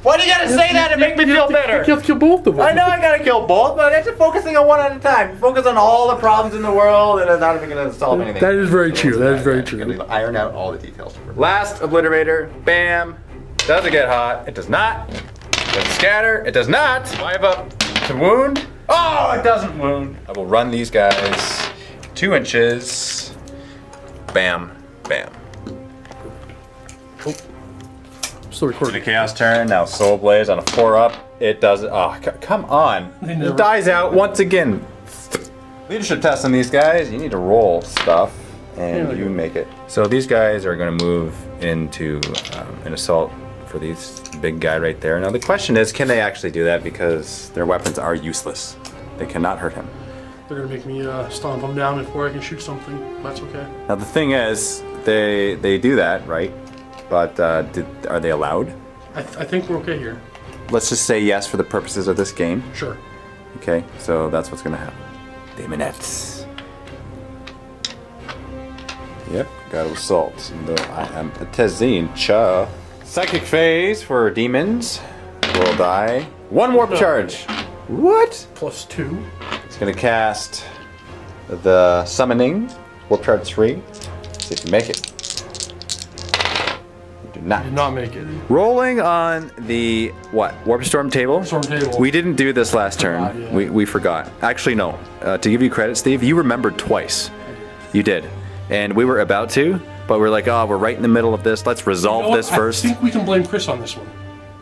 Why do you gotta say that to make me feel better? You have to kill both of them. I know I gotta kill both, but I'm just focusing on one at a time. Focus on all the problems in the world, and it's not even gonna solve anything. That is very true. That is very true. I'm gonna iron out all the details. Last obliterator, bam. Does it get hot? It does not. Does it scatter? It does not. 5 up to wound. Oh, it doesn't wound. I will run these guys 2 inches. Bam, bam. Still recording. The Chaos turn, now Soul Blaze on a 4 up. It does, oh, come on. It dies out once again. Leadership test on these guys. You need to roll stuff, and you make it. So these guys are going to move into an assault for this big guy right there. Now the question is, can they actually do that? Because their weapons are useless. They cannot hurt him. They're gonna make me stomp them down before I can shoot something. That's okay. Now the thing is, they do that, right? But are they allowed? I think we're okay here. Let's just say yes for the purposes of this game. Sure. Okay, so that's what's gonna happen. Demonettes. Yep, got to assault. Though I am a Tal'zeem, cha. Psychic phase for demons. Roll die. 1 warp charge. What? +2. It's gonna cast the summoning. Warp charge 3. See if you make it. You do not. Did not make it. Rolling on the what? Warp storm table. Storm table. We didn't do this last turn. Yeah. We forgot. Actually, no. To give you credit, Steve, you remembered twice. You did, and we were about to, but we're like, oh, we're right in the middle of this. Let's resolve this first. I think we can blame Chris on this one.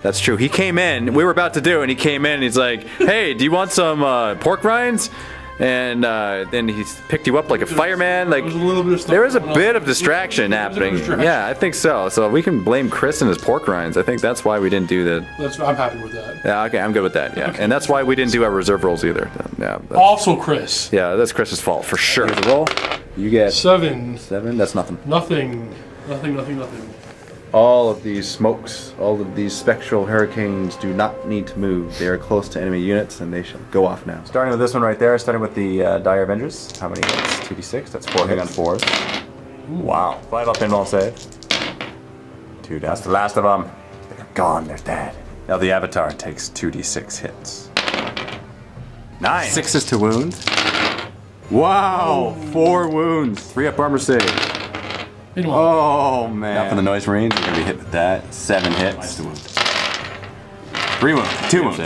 That's true. He came in. We were about to do, and he came in. And he's like, "Hey, do you want some pork rinds?" And then he picked you up like a fireman. Like there was a bit of distraction happening. Yeah, I think so. So we can blame Chris and his pork rinds. I think that's why we didn't do the. I'm happy with that. Yeah, okay, I'm good with that. Yeah, and that's why we didn't do our reserve rolls either. Yeah. Also, Chris. Yeah, that's Chris's fault for sure. Here's a roll. You get 7. 7. That's nothing. Nothing. All of these smokes, all of these spectral hurricanes do not need to move. They are close to enemy units and they shall go off now. Starting with this one right there, starting with the Dire Avengers. How many hits? 2d6, that's 4 hit on 4s. Wow. 5 up pinball save. 2 down. That's the last of them. They're gone, they're dead. Now the Avatar takes 2d6 hits. 9. 6s to wound. Wow, 4 wounds. 3 up armor save. Oh man. Now for the noise range, we're gonna be hit with that. 7 hits. 3 wounds. 2 wounds.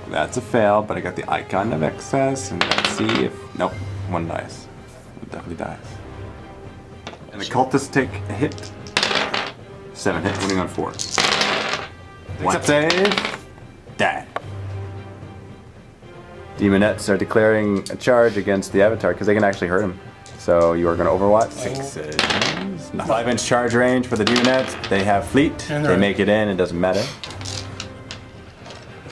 That's a fail, but I got the icon of excess, and let's see if. Nope. 1 dies. It definitely dies. And the cultists take a hit. 7 hits, winning on 4. 1 save. Die. Demonettes are declaring a charge against the Avatar because they can actually hurt him. So you are going to overwatch. 6. 5-inch charge range for the Demonettes. They have fleet. They make it in. It doesn't matter.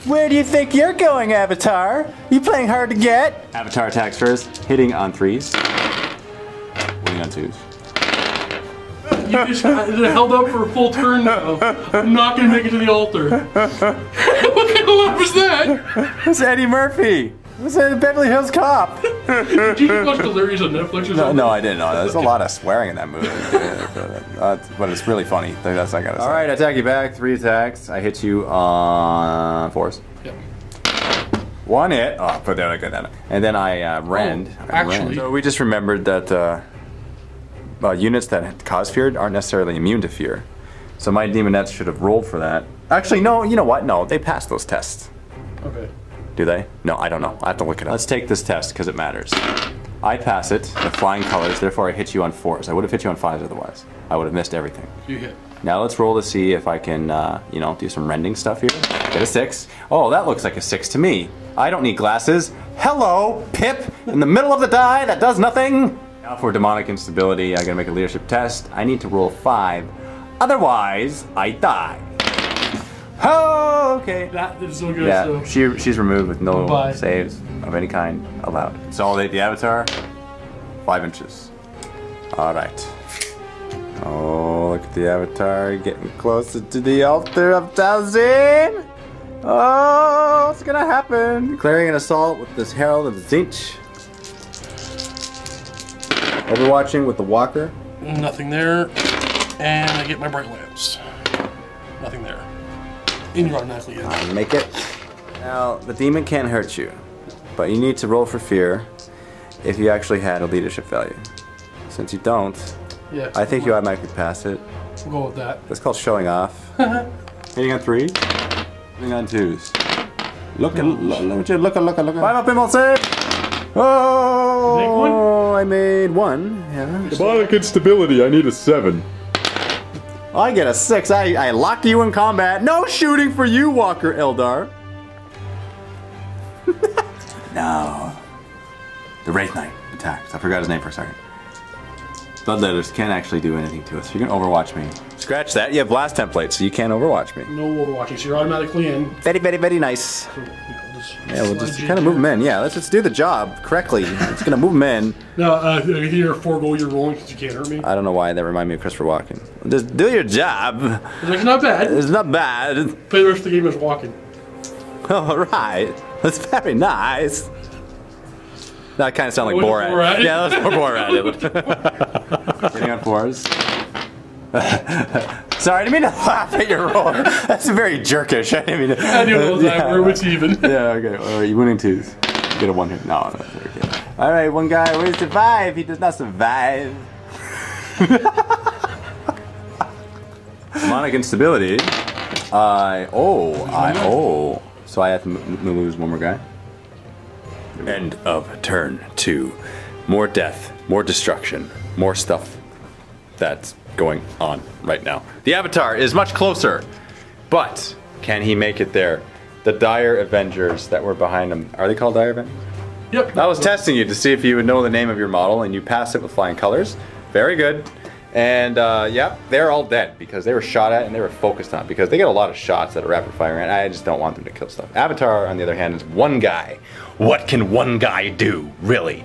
Where do you think you're going, Avatar? You playing hard to get? Avatar attacks first, hitting on 3s, winning on 2s. You just held up for a full turn now. I'm not going to make it to the altar. What kind of laugh was that? It's Eddie Murphy. It's a Beverly Hills Cop. Did you watch Delirious on Netflix or something? No, I didn't. No, there's a lot of swearing in that movie. But it's really funny. That's what I gotta say. Alright, I attack you back. 3 attacks. I hit you on 4s. Yep. 1 hit. Oh, put that down. And then I rend. Actually. So we just remembered that units that cause fear aren't necessarily immune to fear. So my Demonettes should have rolled for that. Actually, no, you know what? No, they passed those tests. Okay. Do they? No, I don't know. I have to look it up. Let's take this test because it matters. I pass it with flying colors, therefore I hit you on 4s. I would have hit you on 5s otherwise. I would have missed everything. You hit. Now let's roll to see if I can, you know, do some rending stuff here. Get a 6. Oh, that looks like a 6 to me. I don't need glasses. Hello, Pip, in the middle of the die that does nothing. Now for demonic instability, I gotta make a leadership test. I need to roll 5. Otherwise, I die. Oh, okay. That is so good. Yeah, so. she's removed with no Goodbye. saves of any kind allowed. Consolidate the Avatar. 5 inches. Alright. Oh, look at the Avatar getting closer to the altar of Tal'zeem. Oh, what's gonna happen? Declaring an assault with this Herald of Tzeentch. Overwatching with the Walker. Nothing there. And I get my bright lamps. Nothing there. And you're automatically in. Make it. Now, the demon can't hurt you, but you need to roll for fear if you actually had a leadership value. Since you don't, yeah, I think you automatically pass it. We'll go with that. That's called showing off. Hitting on 3, hitting on 2s. Look. 5 up pinball save! Oh! Make one? I made 1. Yeah. Demonic instability, I need a 7. I get a 6. I lock you in combat. No shooting for you, Walker Eldar. No. The Wraith Knight attacks. I forgot his name for a second. Bloodletters can't actually do anything to us. You can overwatch me. Scratch that. You have blast templates, so you can't overwatch me. No overwatching, so you're automatically in. Very, very, very nice. Yeah, we'll just kind of move them in. Yeah, let's do the job correctly. It's gonna move them in. No, here, forego your rolling because you can't hurt me. I don't know why that reminded me of Christopher Walken. Just do your job. It's not bad. It's not bad. Play the rest of the game as walking. All right. That's very nice. That kind of sounded like Borat. Borat. Yeah, that's more Borat. Getting on 4s. Sorry, I didn't mean to laugh at your roll. That's very jerkish. I didn't mean to. I do all the time. We're what's even. Yeah, okay. All right, you winning 2s. You get a 1 hit. No, that's okay. All right, one guy will survive. He does not survive. Demonic instability. So I have to lose one more guy. End of turn 2. More death, more destruction, more stuff that's going on right now. The Avatar is much closer, but can he make it there? The Dire Avengers that were behind him, are they called Dire Avengers? Yep. I was testing you to see if you would know the name of your model, and you passed it with flying colors. Very good. And yeah, they're all dead because they were shot at and they were focused on, because they get a lot of shots that are rapid fire, and I just don't want them to kill stuff. Avatar, on the other hand, is one guy. What can one guy do, really?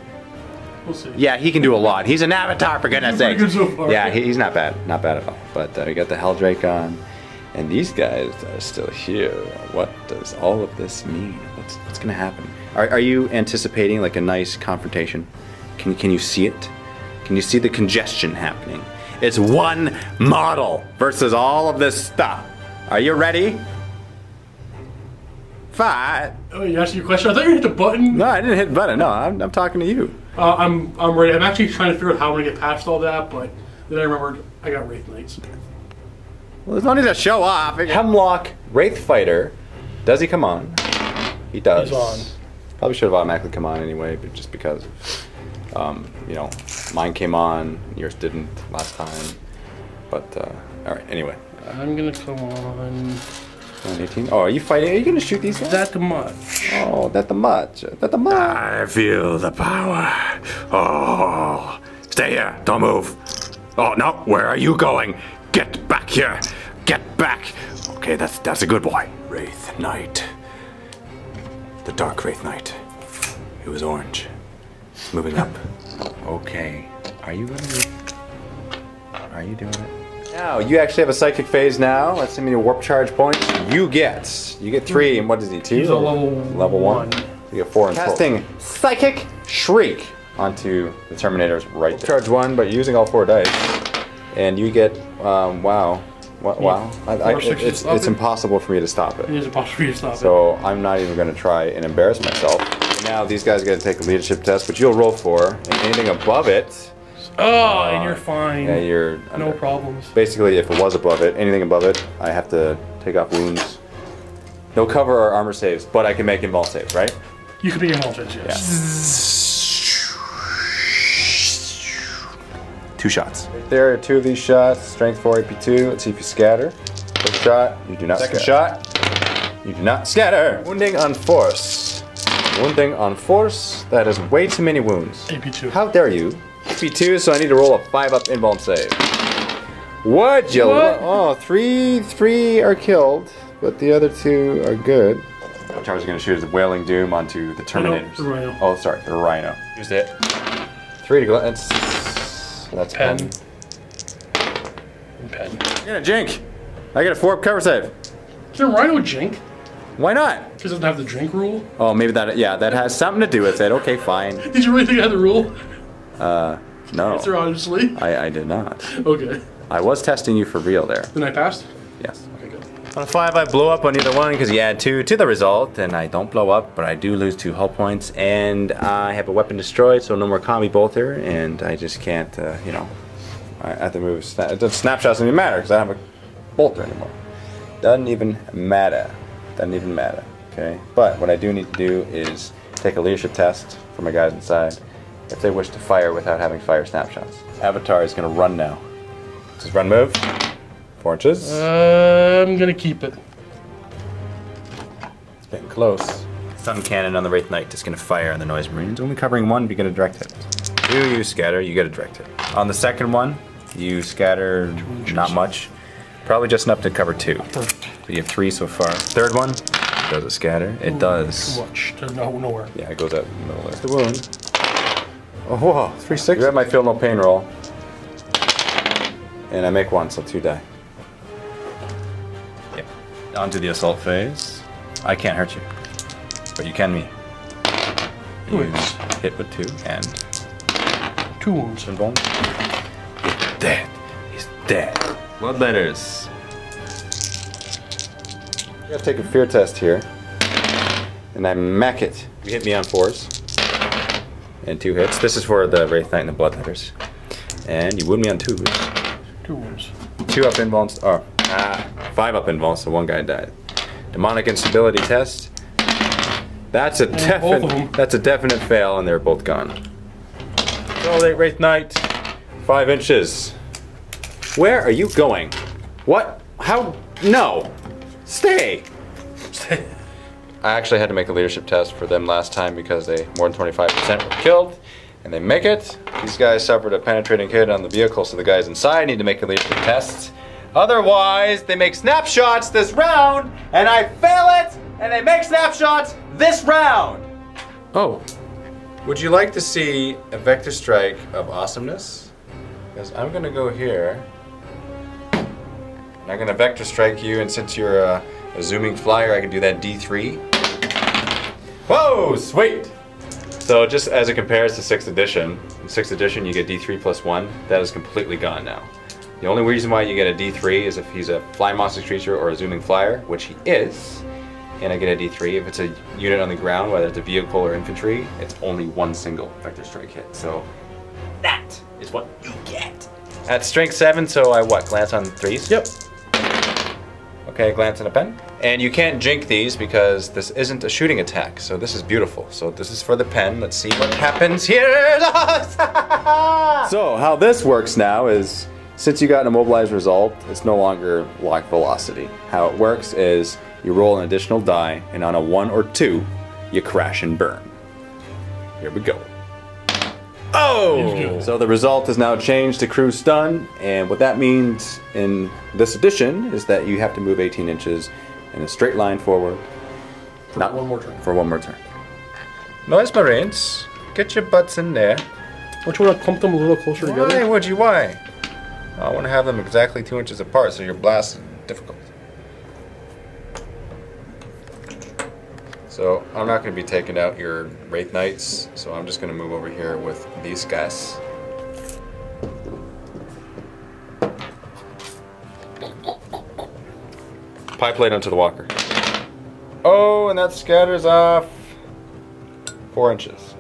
We'll see. Yeah, he can do a lot. He's an Avatar, for goodness sake. Good so far. Yeah, he's not bad. Not bad at all. But we got the Helldrake on, and these guys are still here. What does all of this mean? What's going to happen? Are you anticipating like a nice confrontation? Can you see it? Can you see the congestion happening? It's one model versus all of this stuff. Are you ready? Fight. Oh, you asked your question? I thought you hit the button. No, I didn't hit the button. No, I'm talking to you. I'm ready. I'm actually trying to figure out how I'm going to get past all that, but then I remembered I got Wraith Knights. Well, there's no need to show off. Hemlock Wraith Fighter. Does he come on? He does. He's on. Probably should have automatically come on anyway, but just because, you know, mine came on, yours didn't last time. But, all right, anyway. I'm going to come on. 18. Oh, are you fighting? Are you going to shoot these guys? That much. Oh, that the much. That the much. I feel the power. Oh, stay here. Don't move. Oh, no. Where are you going? Get back here. Get back. Okay, that's a good boy. Wraith Knight. The Dark Wraith Knight. It was orange. Moving up. Okay. Are you doing it? Now, you actually have a psychic phase now. Let's see how many warp charge points you get. You get 3, and what is he, 2? He's a level 1. You get 4 in total. Casting Psychic Shriek onto the Terminators right there. Charge 1, but using all 4 dice. And you get, wow. Wow. It's impossible for me to stop it. It is impossible for you to stop it. So I'm not even going to try and embarrass myself. Now these guys got to take a leadership test, which you'll roll for. And anything above it... Oh, and you're fine. Yeah, you're under. No problems. Basically, if it was above it, anything above it, I have to take off wounds. No cover or armor saves, but I can make invul saves, right? You can make invul saves, yes. Yeah. 2 shots. Right there are 2 of these shots. Strength 4, AP 2. Let's see if you scatter. First shot, you do not scatter. Second shot, you do not scatter. Wounding on force. Wounding on force. That is way too many wounds. AP 2. How dare you? AP 2, so I need to roll a 5-up invuln save. What? Oh, 3 are killed, but the other 2 are good. Charles is going to shoot his Wailing Doom onto the Terminators. The Rhino. Oh, sorry, the Rhino. Used it. 3 to go. That's pen. And pen. I got a Jink. I got a 4-up cover save. Is there a Rhino Jink? Why not? Because it doesn't have the drink rule? Oh, maybe that, yeah, that has something to do with it. Okay, fine. Did you really think I had the rule? No. Answer honestly. I did not. Okay. I was testing you for real there. Then I passed? Yes. Okay, good. On a 5, I blow up on either one because you add 2 to the result, and I don't blow up, but I do lose 2 hull points, and I have a weapon destroyed, so no more combi bolter, and I just can't, you know, I have to move. Snapshots doesn't even matter because I don't have a bolter anymore. Doesn't even matter. Doesn't even matter. Okay. But what I do need to do is take a leadership test for my guys inside if they wish to fire without having fire snapshots. Avatar is going to run now. This is run move. 4 inches. I'm gonna keep it. It's getting close. stun cannon on the Wraith Knight. It's going to fire on the Noise Marines. Only covering one, but you get a direct hit. 2, you scatter, you get a direct hit. On the second one, you scatter not much. Probably just enough to cover 2. Perfect. So you have 3 so far. Third one, does it scatter? It does. Too much to nowhere. Yeah, it goes out in the middle there. It's the wound. Oh, whoa, 3/6. You have my feel no pain roll. And I make 1, so 2 die. Yep. On to the assault phase. I can't hurt you, but you can me. You hit with 2 and 2 wounds. Invuln. He's dead. He's dead. Bloodletters. You gotta take a fear test here. And I mac it. You hit me on 4s. And 2 hits. This is for the Wraith Knight and the Bloodletters. And you wound me on 2s. 2 wounds. 2 up invulns. Oh, 5 up invulns, so 1 guy died. Demonic instability test. That's a definite fail, and they're both gone. Consolidate Wraith Knight. 5 inches. Where are you going? What? How? No. Stay. Stay. I actually had to make a leadership test for them last time because they more than 25% were killed, and they make it. These guys suffered a penetrating hit on the vehicle, so the guys inside need to make a leadership test. Otherwise, they make snapshots this round, and I fail it, and they make snapshots this round. Oh. Would you like to see a vector strike of awesomeness? Because I'm gonna go here, and I'm gonna vector strike you, and since you're a zooming flyer, I can do that D3. Whoa, sweet! So just as it compares to 6th edition, in 6th edition you get D3 plus 1, that is completely gone now. The only reason why you get a D3 is if he's a flying monster creature or a zooming flyer, which he is, and I get a D3. If it's a unit on the ground, whether it's a vehicle or infantry, it's only 1 single vector strike hit. So that is what you get. At strength 7, so I what, glance on 3s? Yep. Okay, glance on a pen. And you can't jink these because this isn't a shooting attack, so this is beautiful. So this is for the pen. Let's see what happens here. So how this works now is, since you got an immobilized result, it's no longer lock velocity. How it works is you roll an additional die, and on a 1 or 2, you crash and burn. Here we go. Oh! So the result is now changed to crew stun, and what that means in this edition is that you have to move 18 inches in a straight line forward. For 1 more turn. For 1 more turn. Noise Marines, get your butts in there. Don't you want to clump them a little closer together? Why would you? Why? I want to have them exactly 2 inches apart, so your blast is difficult. So I'm not going to be taking out your Wraith Knights, so I'm just going to move over here with these guys. Pipe blade onto the walker. Oh, and that scatters off 4 inches.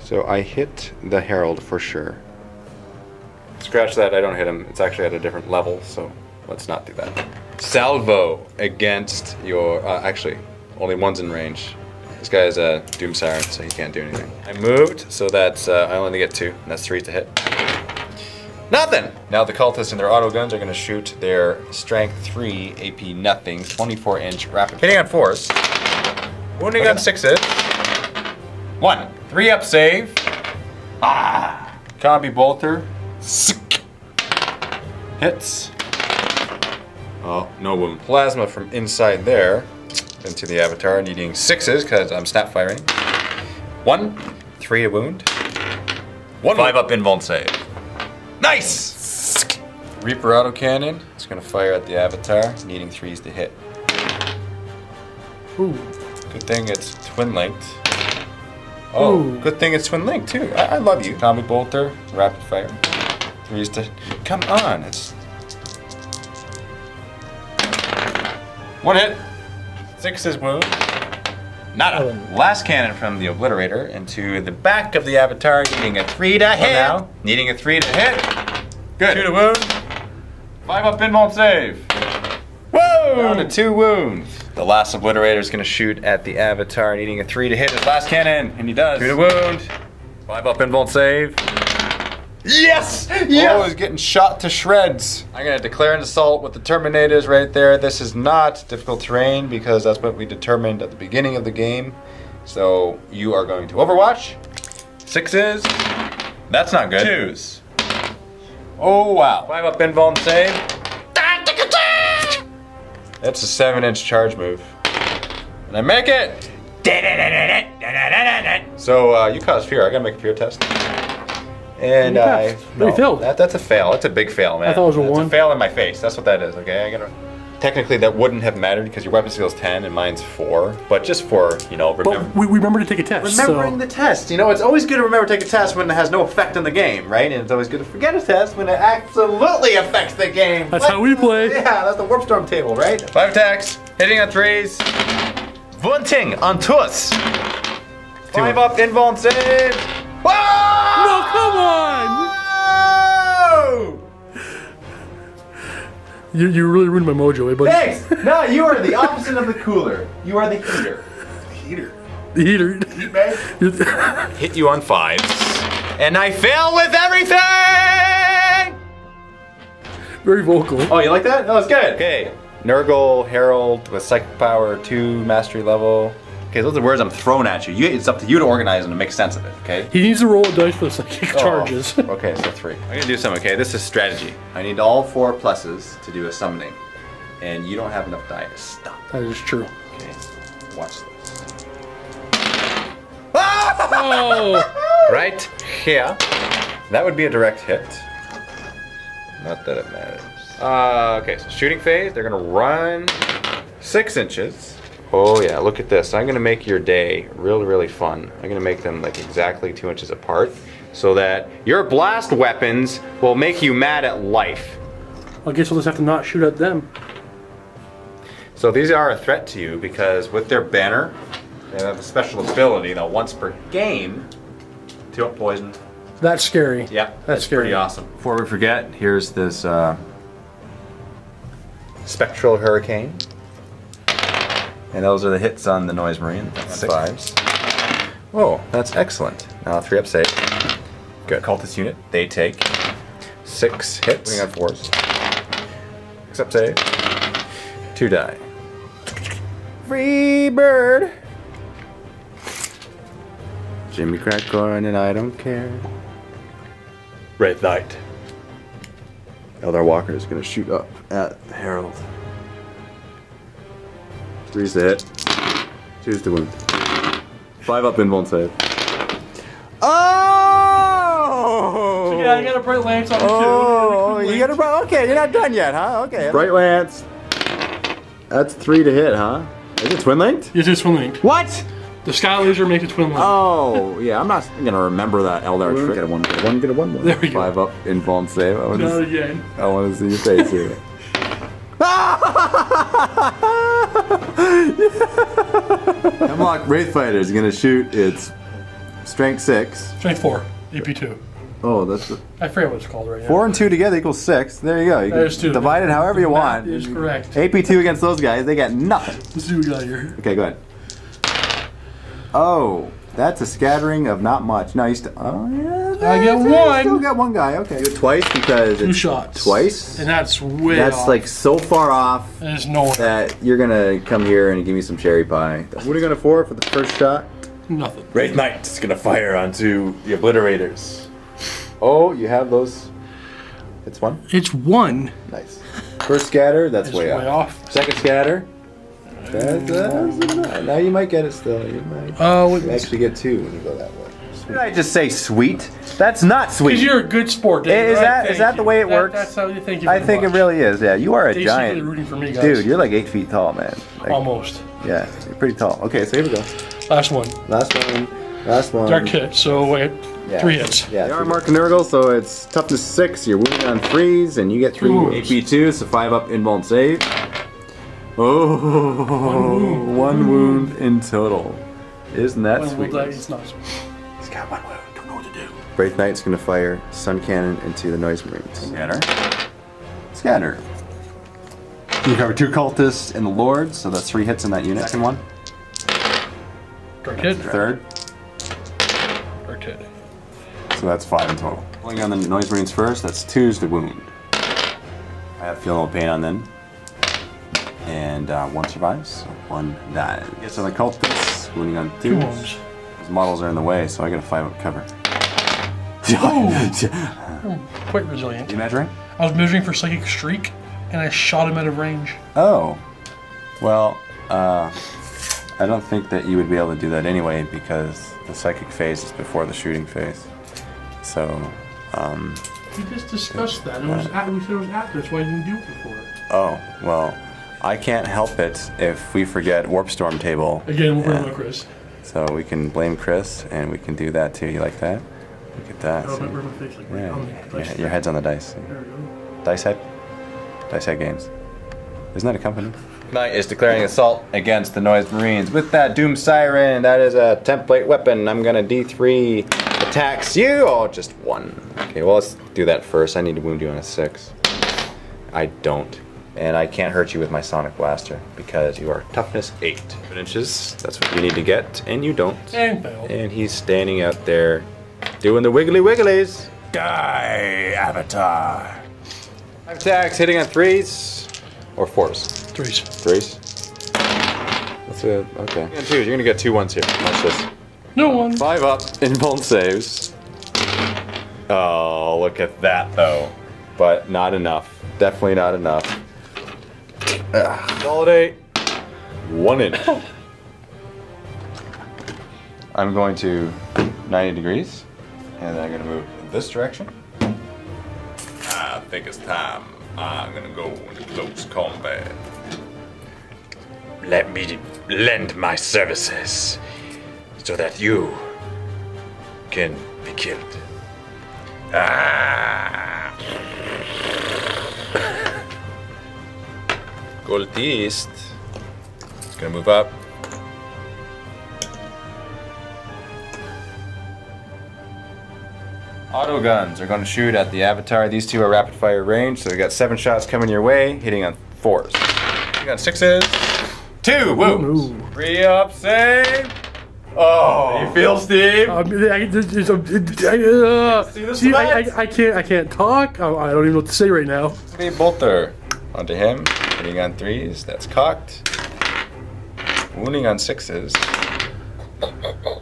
So I hit the Herald for sure. Scratch that, I don't hit him. It's actually at a different level, so let's not do that. Salvo against your, actually, only 1's in range. This guy is a Doom Siren, so he can't do anything. I moved, so that's, I only get 2, and that's 3 to hit. Nothing! Now the cultists and their auto guns are gonna shoot their strength 3, AP nothing, 24-inch rapid. Hitting on 4s. Wounding on 6s. 1. 3 up save. Combi bolter. Hits. Oh, no wound. Plasma from inside there into the avatar, needing 6s because I'm snap firing. 1, 3 to wound. 1 5 up invuln save. Nice! Reaper autocannon. It's gonna fire at the avatar, needing 3s to hit. Ooh. Good thing it's twin linked. Oh, ooh. Good thing it's twin linked too. I love you. Combi bolter, rapid fire. 3s to. Come on, it's. 1 hit. 6s wound. Nada. Last cannon from the Obliterator into the back of the avatar, needing a 3 to hit. Now, needing a 3 to hit. Good. 2 to wound. 5 up invuln save. Whoa! Down to 2 wounds. The last Obliterator is going to shoot at the avatar, needing a 3 to hit his last cannon, and he does. 2 to wound. 5 up invuln save. Yes! Oh, he's getting shot to shreds. I'm gonna declare an assault with the Terminators right there. This is not difficult terrain because that's what we determined at the beginning of the game. So you are going to Overwatch. 6s. That's not good. 2s. Oh wow. 5 up invuln save. That's a 7-inch charge move. And I make it! So you cause fear. I gotta make a fear test. And I failed. That's a fail. That's a big fail, man. I thought it was a 1. It's a fail in my face. That's what that is. Okay, I gotta. Technically, that wouldn't have mattered because your weapon skill is 10 and mine's 4. But just for remember. But we remember to take a test. Remembering the test. It's always good to remember to take a test when it has no effect on the game, right? And it's always good to forget a test when it absolutely affects the game. That's how we play. Yeah, that's the Warp Storm table, right? 5 attacks, hitting on 3s, Vunting on 2s. 5 up invuln save. Whoa! No, come on! You really ruined my mojo, eh, buddy? Thanks! No, you are the opposite of the cooler. You are the heater. The heater. Hit you on 5s. And I fail with everything! Very vocal. Oh, you like that? That was good. Okay. Nurgle, Herald with Psychic Power 2, Mastery level. Okay, those are the words I'm throwing at you. It's up to you to organize them and make sense of it, okay? He needs to roll a dice for the psychic charges. Okay, so 3. I'm gonna do something, okay? This is strategy. I need all 4 pluses to do a summoning. And you don't have enough die to stop. That is true. Okay, watch this. Oh! Right here. That would be a direct hit. Not that it matters. Okay, so shooting phase, they're gonna run 6 inches. Oh yeah, look at this. I'm gonna make your day really, really fun. I'm gonna make them like exactly 2 inches apart so that your blast weapons will make you mad at life. I guess we'll just have to not shoot at them. So these are a threat to you because with their banner, they have a special ability that once per game, 2 up poison. That's scary. Yeah, that's scary. Pretty awesome. Before we forget, here's this Spectral Hurricane. And those are the hits on the Noise Marine. That's 5s. Oh, that's excellent. Now 3 up save. Good. Cultist unit, they take 6 hits. We got 4s. 6 up save. 2 die. Free bird. Jimmy Crackcorn and I don't care. Red Knight. Eldar Walker is going to shoot up at the Herald. 3's the hit. 2's the wound. 5 up invuln save. Oh! So yeah, I got a bright lance on Oh, you got a bright. Okay, you're not done yet, huh? Okay. Bright lance. That's 3 to hit, huh? Is it twin linked? Yes, it's twin linked. What? The Sky Laser makes it twin linked. Oh, yeah. I'm not gonna remember that Eldar trick. Get a 1, get a 1, get a 1. There we go. 5 up invuln save. Not again. I want to see your face here. Hemlock Wraith Fighter is gonna shoot its strength 6. Strength 4, AP2. Oh, that's I forget what it's called right now. 4 and 2 together equals 6. There you go. You There's can 2. divide it however you want. That is correct. AP2 against those guys, they got nothing. Let's see what we got here. Okay, go ahead. Oh, that's a scattering of not much. No, you still. Oh yeah. I get You 1. still got 1 guy. Okay. Do it twice because 2 it's shots. Twice. And that's way That's off. like so far off There's nowhere. that you're gonna come here and give me some cherry pie. What are you gonna for the first shot? Nothing. Wraith Knight is gonna fire onto the obliterators. Oh, you have those. It's 1. It's 1. Nice. First scatter, that's It's way off. Second scatter. Now you might get it still. You might you actually get 2 when you go that way. Did I just say sweet? That's not sweet. Because you're a good sport, Dave. Is right? that the way it works? That's how you think. I think it really is. Yeah, you are a Dave's giant. secretly rooting for me, guys. Dude, you're like 8 feet tall, man. Like, Almost. Yeah, you're pretty tall. Okay, so here we go. Last one. Last one. Last one. Dark hit. So wait, 3 hits. Yeah. They are marked Nurgle, so it's toughness 6. You're wounded on 3s, and you get 3 AP2, so 5 up invuln save. Oh, 1 wound in total. Isn't that sweet? It's not sweet. He's got 1 wound. Don't know what to do. Wraith Knight's gonna fire Sun Cannon into the Noise Marines. Scatter. Scatter. You cover 2 cultists and the Lord, so that's 3 hits in that unit. Second one. Dark hit. Third. Dark hit. So that's 5 in total. Pulling on the Noise Marines first, that's 2's the wound. I have feeling a little pain on them. And 1 survives, so 1 dies. Gets on the cultists, wounding on 2. Those models are in the way, so I get a 5 up cover. Quite resilient. You measuring? I was measuring for Psychic Streak, and I shot him out of range. Oh. Well, I don't think that you would be able to do that anyway, because the psychic phase is before the shooting phase. So, We just discussed that. We said it was after, that's why I didn't do it before. Oh, well, I can't help it if we forget Warp Storm table. Again, we'll blame Chris. So we can blame Chris, and we can do that too. You like that? Look at that. Oh, my face like Yeah, your head's on the dice. There we go. Dice Head? Dice Head Games. Isn't that a company? Knight is declaring assault against the Noise Marines with that Doom Siren. That is a template weapon. I'm gonna D3 attacks you. Oh, just 1. Okay, well, let's do that first. I need to wound you on a 6. I don't. And I can't hurt you with my Sonic Blaster because you are toughness 8 inches. That's what you need to get, and you don't. And fail. And he's standing out there doing the wiggly wigglies. Die, Avatar. 5 attacks, hitting on 3s or 4s. 3s. 3s. That's it. Okay. And 2s. You're gonna get 2 1s here. Watch this. No one. 5 up. Invuln saves. Oh, look at that though. But not enough. Definitely not enough. Consolidate. 1 inch. I'm going to 90 degrees, and then I'm going to move this direction. I think it's time. I'm going to go into close combat. Let me lend my services so that you can be killed. Cultist. It's going to move up. Auto guns are going to shoot at the Avatar. These 2 are rapid fire range, so we got 7 shots coming your way, hitting on 4s. We got 6s. 2 wounds. 3 up, save. Oh, you feel, Steve? I can't talk. I don't even know what to say right now. 3 bolter onto him, hitting on 3s. That's cocked. Wounding on 6s.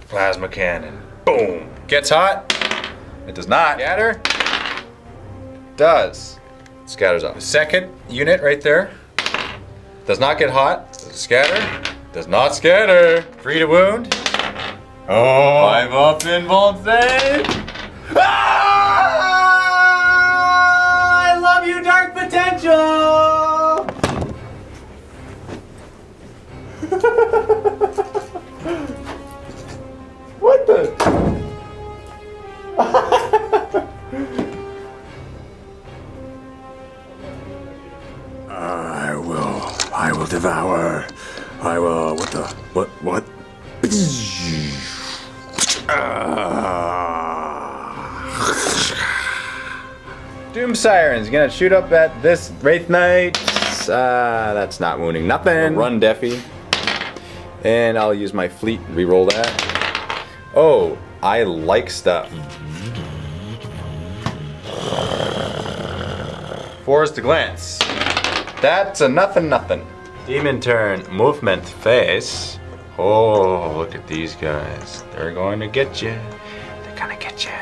Plasma cannon. Boom. Gets hot. It does not. Scatter. Does. Scatters off. The second unit right there does not get hot. Does it scatter? Does not scatter. 3 to wound. Oh, 5 up invuln save. Ah! I love you, Dark Potential. What the? I will devour. I will. What? Doom Siren's gonna shoot up at this Wraith Knight. That's not wounding nothing. Run Deafy. And I'll use my fleet and re-roll that. Oh, I like stuff. 4s to glance. That's a nothing. Demon turn, movement phase. Oh, look at these guys. They're going to get you. They're gonna get you.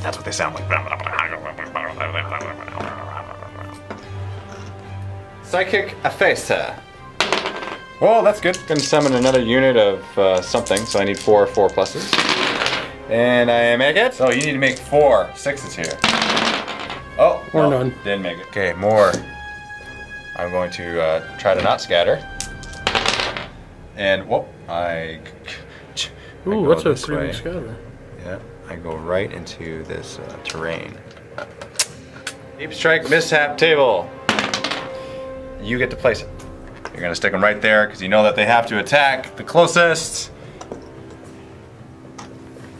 That's what they sound like. Psychic Aphasia. Well, that's good. Gonna summon another unit of something, so I need 4 4+s. And I make it. So you need to make 4 6s here. Oh, or none. Didn't make it. Okay, more. I'm going to try to not scatter. And whoop, Ooh, that's a pretty big scatter. Yeah, I go right into this terrain. Deep Strike Mishap Table. You get to place it. You're gonna stick them right there because you know that they have to attack the closest.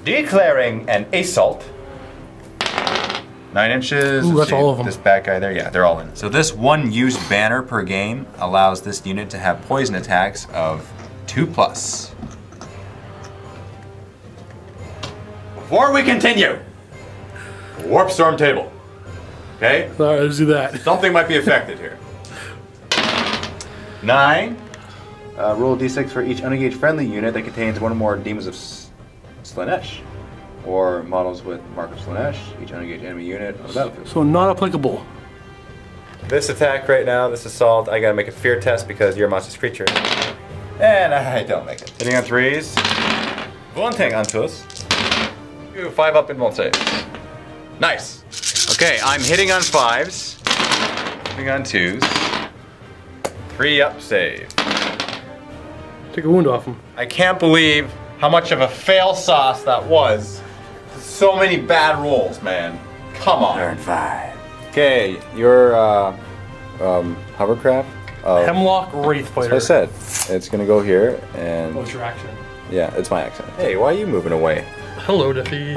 Declaring an assault. 9 inches. Ooh, that's all of them. This bad guy there, yeah, they're all in. So this 1 used banner per game allows this unit to have poison attacks of 2+. before we continue, warp storm table. Okay? Alright, let's do that. Something might be affected here. 9. Roll a d6 for each unengaged friendly unit that contains one or more demons of Slanesh, or models with mark of Slanesh. Each unengaged enemy unit on the battlefield. So not applicable. This attack right now, this assault, I gotta make a fear test because you're a monstrous creature. And I don't make it. Hitting on 3s. Vonting onto us. 5 up in one save. Nice. Okay, I'm hitting on 5s. Hitting on 2s. 3 up save. Take a wound off him. I can't believe how much of a fail sauce that was. So many bad rolls, man. Come on. Turn 5. Okay, your hovercraft. Hemlock Wraith Fighter. That's what I said. It's gonna go here, and What's your action? yeah, it's my accent. Hey, why are you moving away? Hello, Duffy.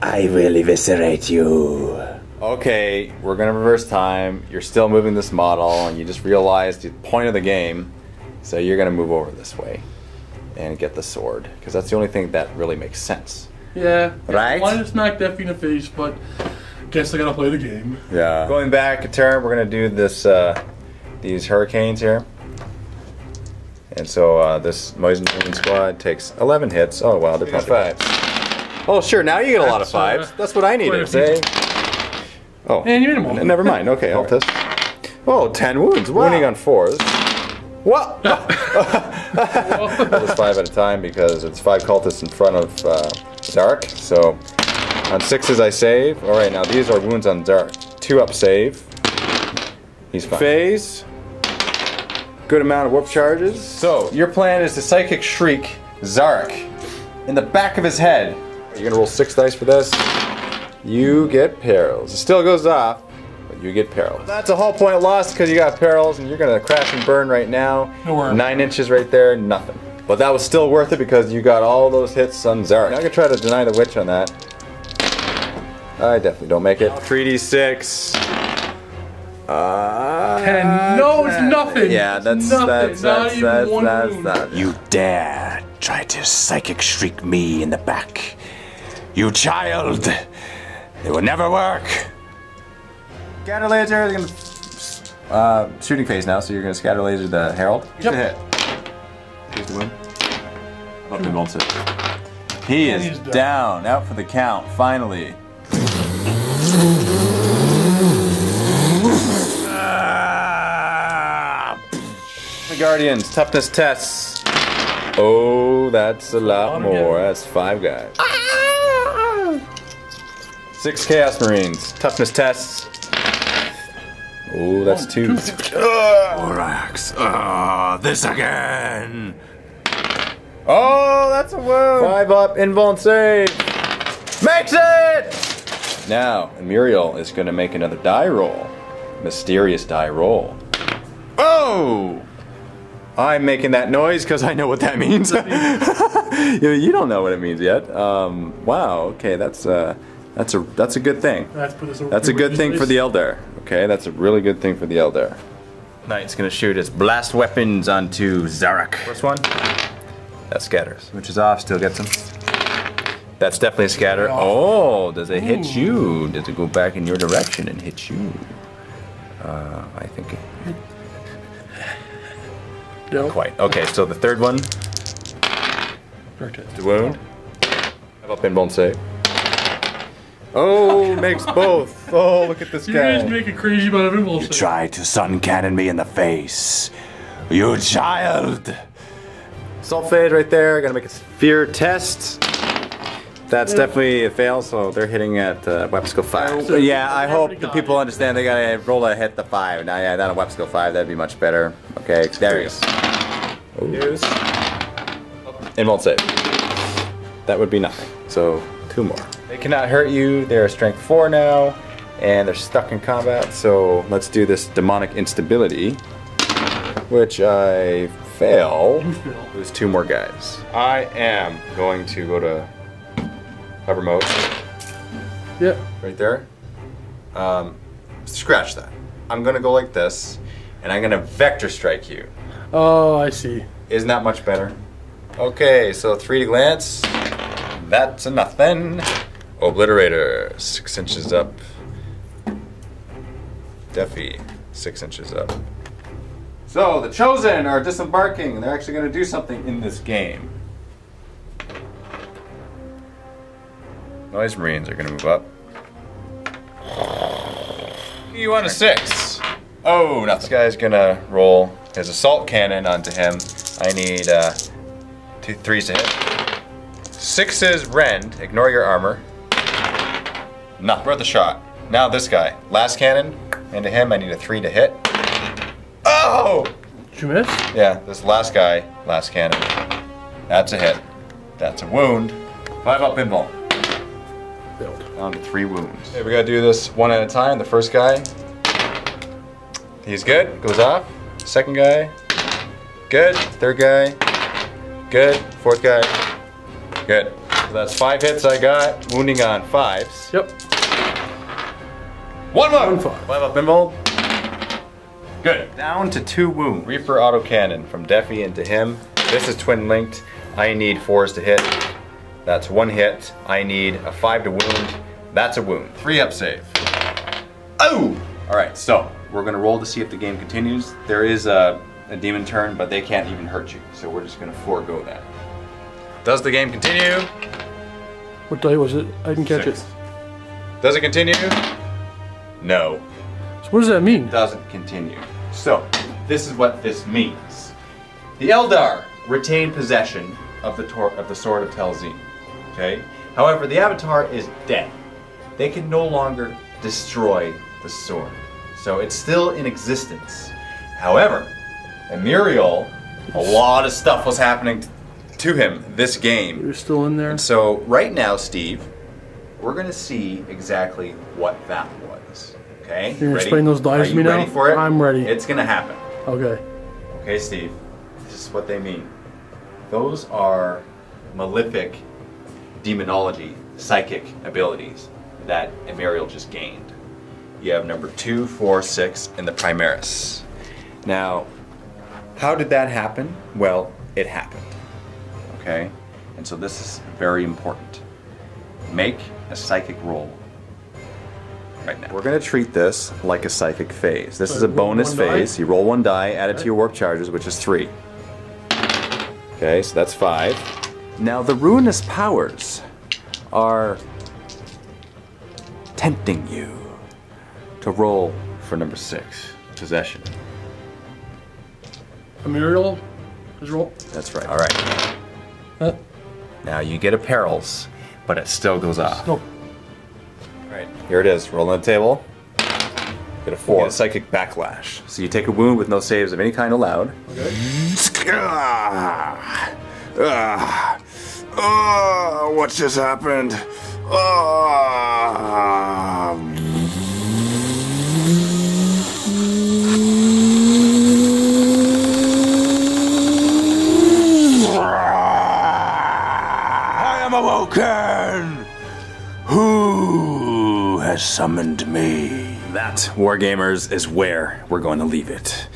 I will eviscerate you. Okay, we're gonna reverse time. You're still moving this model, and you just realized the point of the game. So you're gonna move over this way and get the sword, because that's the only thing that really makes sense. Yeah. Right? I wanted to smack Duffy in the face, but guess I gotta play the game. Yeah. Going back a turn, we're gonna do this. These hurricanes here. And so this Moisen squad takes 11 hits. Oh wow, they're playing 5. Oh sure, now you get a lot of 5s. That's what I needed to say. Oh, And you made them all. never mind. Okay, I'll test. Oh, 10 wounds. Wow. Wounding on 4s. What? Just 5 at a time because it's 5 cultists in front of Zarek. So on 6s I save. All right, now these are wounds on Zarek. 2 up save. He's fine. Phase. Good amount of whoop charges. So your plan is to psychic shriek Zarek in the back of his head. You're gonna roll 6 dice for this. You get perils. It still goes off, but you get perils. That's a whole point lost because you got perils, and you're gonna crash and burn right now. Nowhere. 9 inches right there, nothing. But that was still worth it because you got all those hits on Zarek. I'm gonna try to deny the witch on that. I definitely don't make it. 3d6. 10. No, it's nothing. Yeah, It's nothing. Not even one wound. You dare try to psychic shriek me in the back. You child. It would never work. Scatter laser is gonna shooting phase now, so you're gonna scatter laser the Herald. Yep. Hit. Here's the wound. Up and bolts it. He And is he's down. Out for the count. Finally. The Guardians toughness tests. Oh, that's a lot more. That's 5 guys. 6 Chaos Marines. Toughness tests. Oh, that's 2. Borax. This again. Oh, that's a wound. 5 up, invuln save. Makes it! Now, Muriel is going to make another die roll. Mysterious die roll. Oh! I'm making that noise because I know what that means. You don't know what it means yet. Wow. Okay, that's a good thing. That's a good thing for the Eldar. Okay, that's a really good thing for the Eldar. Knight's gonna shoot his blast weapons onto Zarek. First one. That scatters. Which is off. Still gets him. That's definitely a scatter. Oh, does it hit you? Does it go back in your direction and hit you? I think it. No. Quite. Okay, so the third one. The wound. Have up invuln save. Oh, makes both. Oh, look at this You guy. guys make a crazy amount of impulse. You tried to sun cannon me in the face. You child. Assault phase right there. Gonna make a fear test. That's definitely a fail, so they're hitting at weapon skill 5. So yeah, I hope the people understand they gotta roll to hit the 5. Now, yeah, not a weapon skill 5, that'd be much better. Okay, there he goes. Invuln save. That would be nothing. So, 2 more. They cannot hurt you. They're strength 4 now, and they're stuck in combat. So let's do this demonic instability, which I fail. You fail. There's 2 more guys. I am going to go to hover mode. Yep. Right there. Scratch that. I'm gonna go like this, and I'm gonna vector strike you. Oh, I see. Isn't that much better? Okay, so 3D glance. That's a nothing. Obliterator, 6 inches up. Deafy, 6 inches up. So the Chosen are disembarking, and they're actually going to do something in this game. Noise Marines are going to move up. You want a 6. Oh, nothing. This guy's going to roll his assault cannon onto him. I need 2 3s to hit. 6s rend, ignore your armor. Not worth a shot. Now this guy, last cannon into him. I need a 3 to hit. Oh! Did you miss? Yeah, this last guy, last cannon. That's a hit. That's a wound. 5 up invuln. Failed. Down to 3 wounds. Okay, we gotta do this one at a time. The first guy, he's good. Goes off. Second guy, good. Third guy, good. Fourth guy, good. So that's 5 hits I got. Wounding on 5s. Yep. 1 more. 1 5. 5 up invuln. Good. Down to 2 wounds. Reaper autocannon from Deafy into him. This is twin linked. I need 4s to hit. That's 1 hit. I need a 5 to wound. That's a wound. 3 up save. Oh! Alright, so we're gonna roll to see if the game continues. There is a demon turn, but they can't even hurt you. So we're just gonna forego that. Does the game continue? What day was it? I didn't catch 6. it. Does it continue? No. So what does that mean? Doesn't continue. So, this is what this means. The Eldar retain possession of the Sword of Tal'zeem. Okay? However, the Avatar is dead. They can no longer destroy the sword. So it's still in existence. However, Emerial, a lot of stuff was happening to him this game. You're still in there? And so right now, Steve, we're gonna see exactly what that was. Okay? You're gonna Ready? explain those dice Are to me you now? ready for it? I'm ready. It's gonna happen. Okay. Okay, Steve. This is what they mean. Those are malefic demonology, psychic abilities that Emerial just gained. You have number 2, 4, 6 in the Primaris. Now, how did that happen? Well, it happened. Okay? And so this is very important. Make a psychic roll right now. We're going to treat this like a psychic phase. This is a bonus phase. You roll 1 die, add it to your warp charges, which is 3. Okay, so that's 5. Now the ruinous powers are tempting you to roll for number 6, possession. Emerial, his roll. That's right. All right. Now you get a perils, but it still goes off. No. All right, here it is. Roll on the table. Get a 4. Get a psychic backlash. So you take a wound with no saves of any kind allowed. Okay. What just happened? I am awoken! Who has summoned me? That, Wargamers, is where we're going to leave it.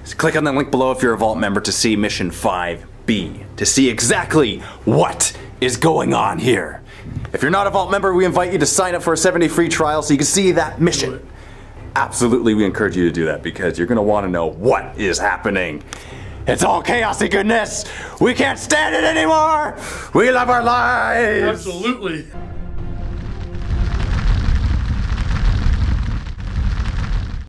Just click on the link below if you're a Vault member to see Mission 5B, to see exactly what is going on here. If you're not a Vault member, we invite you to sign up for a 7-day free trial so you can see that mission. Absolutely, we encourage you to do that because you're going to want to know what is happening. It's all chaosy goodness. We can't stand it anymore. We love our lives. Absolutely.